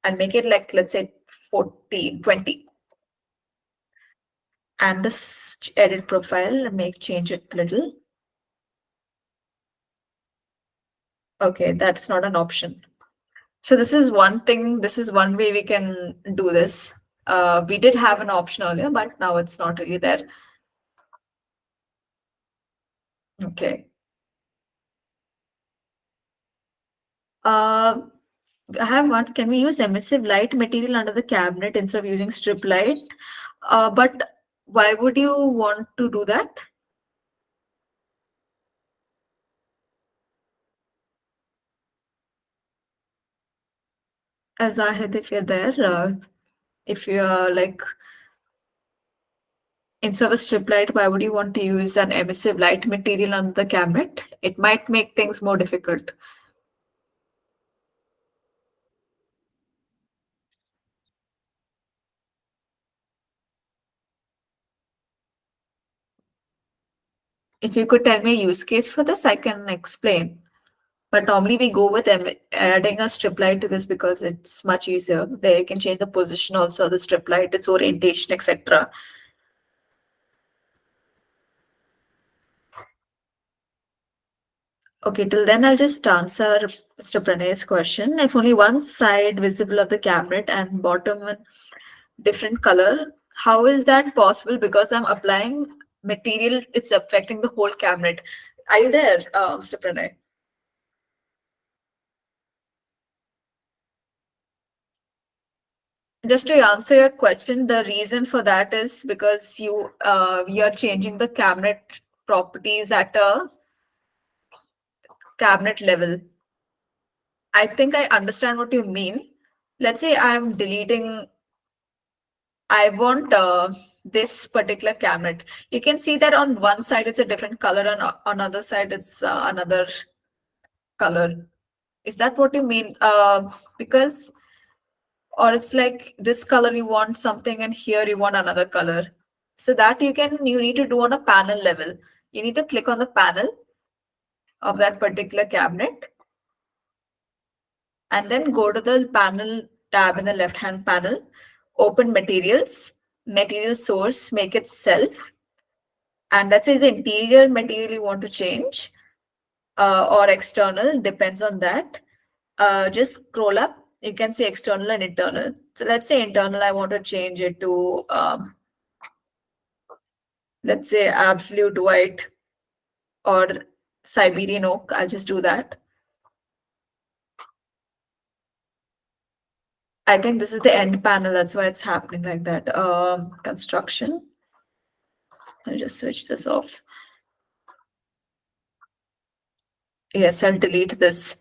and make it like, let's say 20. And this edit profile, change it a little. Okay, that's not an option. So this is one thing, this is one way we can do this. We did have an option earlier, but now it's not really there. Okay. I have one. Can we use emissive light material under the cabinet instead of using strip light? But why would you want to do that? Zahid, if you're there, if you're like, instead of a strip light, why would you want to use an emissive light material on the cabinet? It might make things more difficult. If you could tell me a use case for this, I can explain. But normally we go with adding a strip light to this because it's much easier. There you can change the position also, the strip light, its orientation, etc. Okay, till then I'll just answer Mr. Pranay's question. If only one side visible of the cabinet and bottom one different color, how is that possible? Because I'm applying material, it's affecting the whole cabinet. Are you there, Mr. Pranay? Just to answer your question, the reason for that is because you're changing the cabinet properties at a cabinet level. I think I understand what you mean. Let's say I'm deleting, I want this particular cabinet. You can see that on one side it's a different color, and on other side it's another color. Is that what you mean? Because, or it's like this color you want something and here you want another color. So that you need to do on a panel level. You need to click on the panel of that particular cabinet and then go to the panel tab in the left hand panel, open materials. material source, make it self, and let's say the interior material you want to change, or external, depends on that. Just scroll up, you can see external and internal. So let's say internal, I want to change it to, let's say absolute white or Siberian oak. I'll just do that. I think this is the end panel, that's why it's happening like that. Construction. I'll just switch this off. Yes, I'll delete this.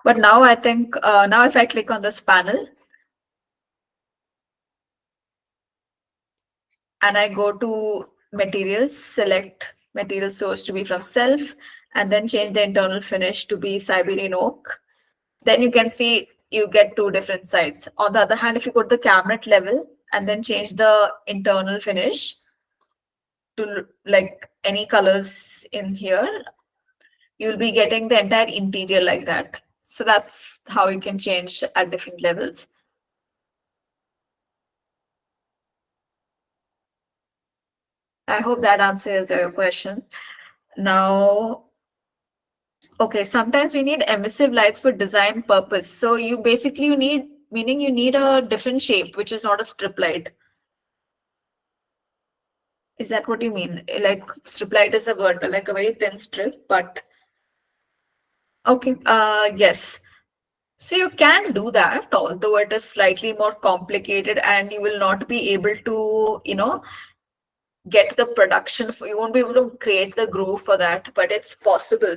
But now I think, now if I click on this panel and I go to materials, select material source to be from self, and then change the internal finish to be Siberian oak, then you can see you get two different sides. On the other hand, if you go to the cabinet level and then change the internal finish to like any colors in here, you'll be getting the entire interior like that. So that's how you can change at different levels. I hope that answers your question. Now, okay, sometimes we need emissive lights for design purpose. So you need, meaning you need a different shape, which is not a strip light. Is that what you mean? Like strip light is a word, like a very thin strip, but okay, yes. So you can do that, although it is slightly more complicated and you will not be able to, get the production for, you won't be able to create the groove for that, but it's possible.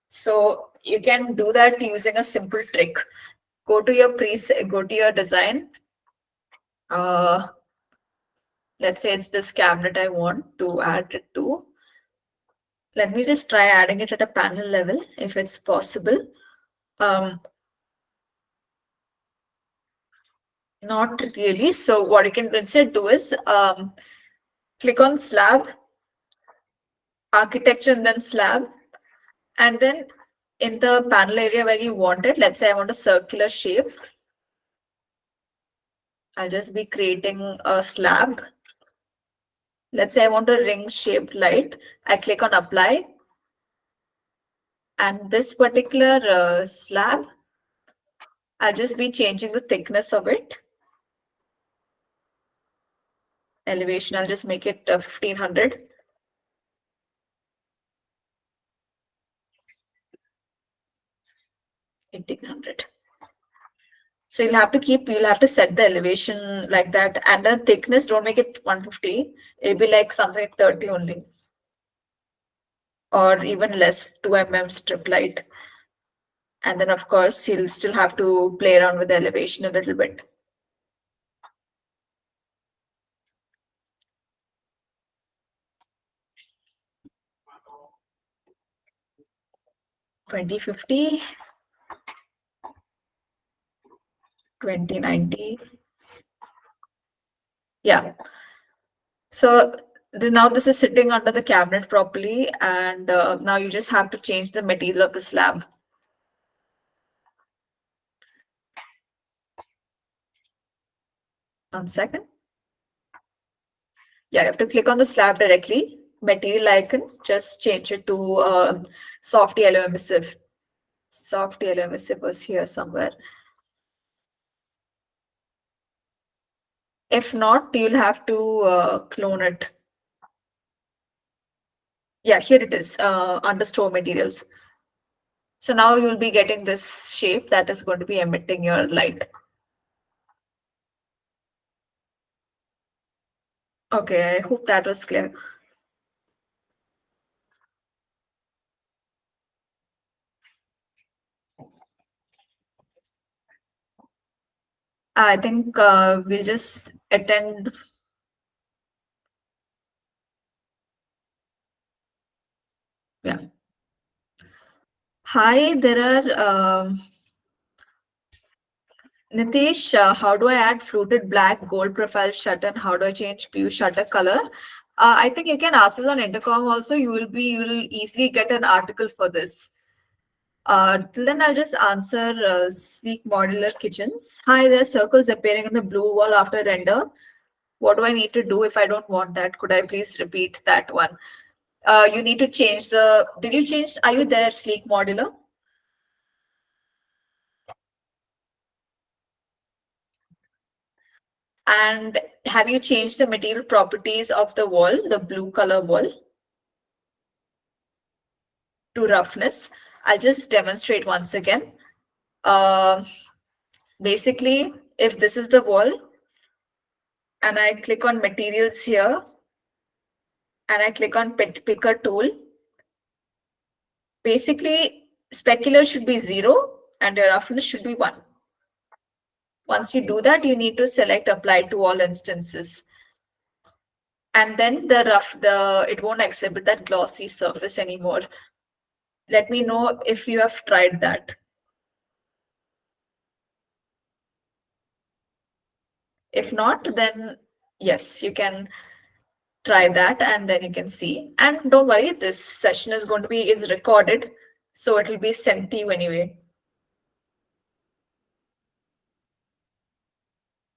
So you can do that using a simple trick. Go to your preset, go to your design. Let's say it's this cabinet I want to add it to. Let me just try adding it at a panel level if it's possible. Not really. So what you can instead do is click on slab, architecture, and then slab. And then in the panel area where you want it, let's say I want a circular shape. I'll just be creating a slab. Let's say I want a ring shaped light. I click on apply. And this particular slab, I'll just be changing the thickness of it. Elevation, I'll just make it 1500. So you'll have to set the elevation like that, and the thickness, don't make it 150. It'll be like something like 30 only. Or even less, 2 mm strip light. And then of course, you'll still have to play around with the elevation a little bit. $20.50, $20.90. Yeah. So now this is sitting under the cabinet properly, and now you just have to change the material of the slab. 1 second. Yeah, you have to click on the slab directly, material icon, just change it to soft yellow emissive. Soft yellow emissive was here somewhere. If not, you'll have to clone it. Yeah, here it is, under store materials. So now you'll be getting this shape that is going to be emitting your light. Okay, I hope that was clear. I think we'll just attend. Yeah. Hi, there are Nitesh, how do I add fluted black gold profile shutter and how do I change view shutter color? I think you can ask us on intercom also. You'll easily get an article for this. Till then, I'll just answer sleek modular kitchens. Hi, there are circles appearing in the blue wall after render. What do I need to do if I don't want that? Could I please repeat that one? You need to change did you change, are you there, Sleek Modular? And have you changed the material properties of the wall, the blue color wall, to roughness? I'll just demonstrate once again. Basically, if this is the wall and I click on materials here and I click on picker tool, basically specular should be 0 and your roughness should be 1. Once you do that, you need to select apply to all instances. And then it won't exhibit that glossy surface anymore. Let me know if you have tried that. If not, then yes, you can try that and then you can see. And don't worry, this session is recorded, so it will be sent to you anyway.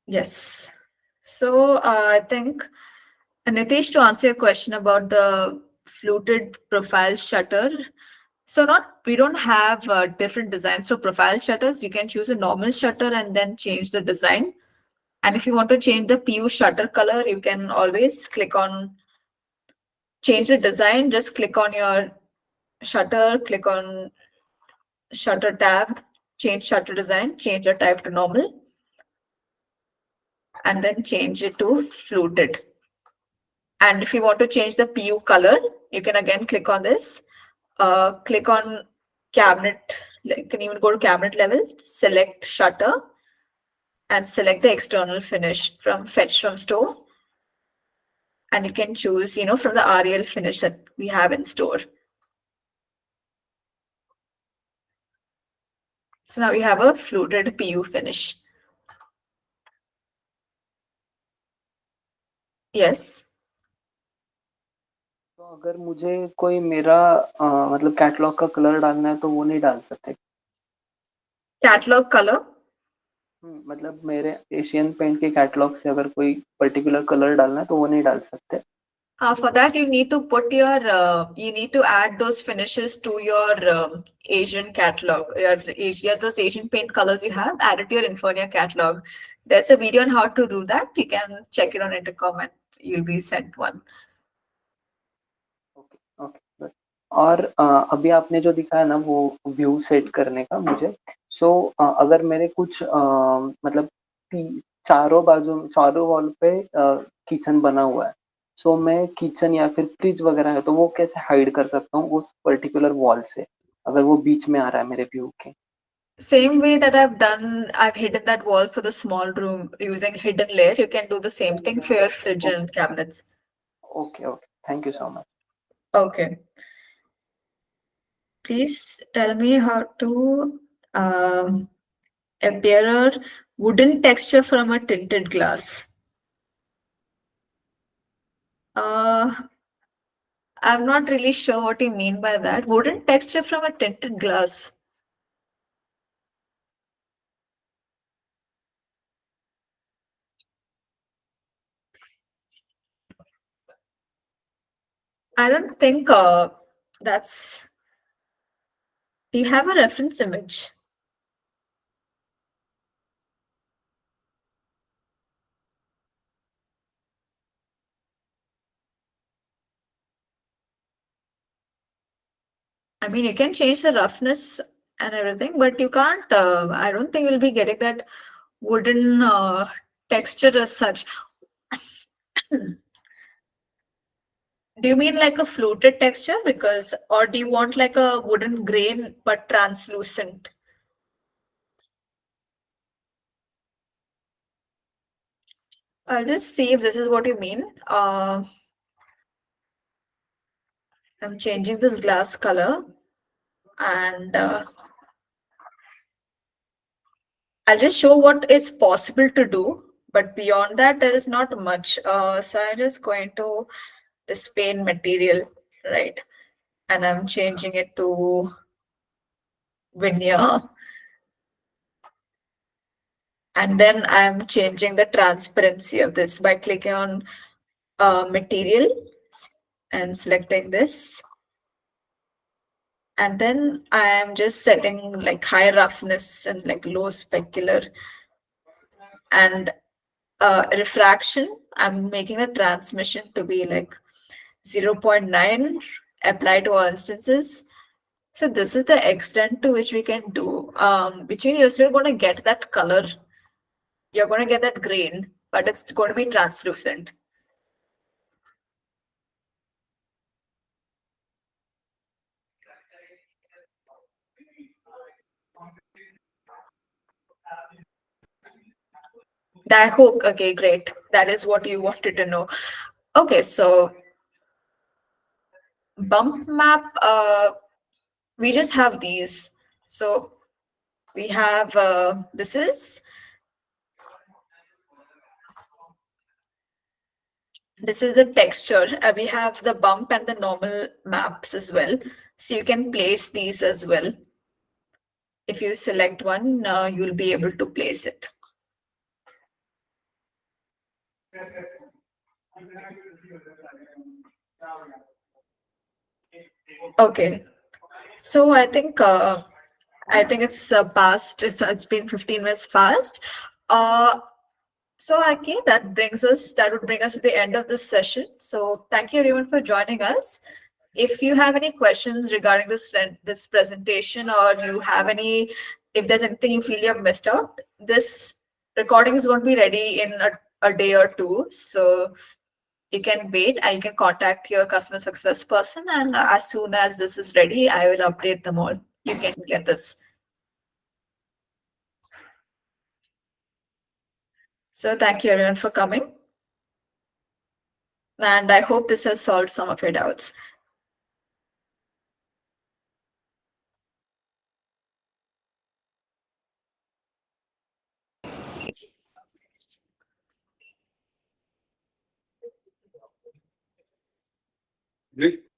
Yes. So I think, Nitish, to answer your question about the fluted profile shutter. So we don't have different designs for profile shutters. You can choose a normal shutter and then change the design. And if you want to change the PU shutter color, you can always click on change the design. Just click on your shutter, click on shutter tab, change shutter design, change your type to normal, and then change it to fluted. And if you want to change the PU color, you can again click on this, click on cabinet. You can even go to cabinet level, select shutter, and select the external finish from fetch from store. And you can choose, from the REL finish that we have in store. So now we have a fluted PU finish. Yes. तो अगर मुझे कोई मेरा मतलब catalogue का colour डालना है तो वो नहीं डाल सकते? Catalogue colour? मतलब मेरे एशियन पेंट के कैटलॉग से अगर कोई पर्टिकुलर कलर डालना है तो वो नहीं डाल सकते? For that, you need to put you need to add those finishes to your Asian catalog. Those Asian paint colors you have, add it to your Infurnia catalog. There's a video on how to do that. You can check it on Intercom and you'll be sent one. Okay. और अभी आपने जो दिखाया ना वो view set करने का मुझे, सो अगर मेरे कुछ मतलब चारों वॉल पे किचन बना हुआ है, सो मैं किचन या फिर फ्रिज वगैरह है तो वो कैसे हाइड कर सकता हूँ उस पर्टिकुलर वॉल से, अगर वो बीच में आ रहा है मेरे व्यू के? Same way that I've hidden that wall for the small room using hidden layer. You can do the same thing for your fridge and cabinets. Okay. Thank you so much. Okay. Please tell me how to appear wooden texture from a tinted glass. I'm not really sure what you mean by that. Wooden texture from a tinted glass. I don't think that's. Do you have a reference image? I mean, you can change the roughness and everything, but you can't. I don't think you'll be getting that wooden texture as such. Do you mean like a fluted texture? Or do you want like a wooden grain but translucent? I'll just see if this is what you mean. I'm changing this glass color and I'll just show what is possible to do. But beyond that, there is not much. So I'm just going to this paint material, right? And I'm changing it to veneer. And then I'm changing the transparency of this by clicking on material and selecting this. And then I am just setting like high roughness and like low specular. And refraction, I'm making the transmission to be like 0.9, apply to all instances. So this is the extent to which we can do, which means you're still going to get that color. You're going to get that grain, but it's going to be translucent. I hope, okay, great. That is what you wanted to know. Okay, so bump map, we just have these. So we have, this is the texture. We have the bump and the normal maps as well. So you can place these as well. If you select one, you'll be able to place it. Okay. So I think it's past. It's been 15 minutes past. So okay, that would bring us to the end of this session. So thank you everyone for joining us. If you have any questions regarding this presentation, or you have if there's anything you feel you have missed out, this recording is going to be ready in a day or two. So you can wait and you can contact your customer success person, and as soon as this is ready, I will update them all. You can get this. So thank you everyone for coming. And I hope this has solved some of your doubts. Great.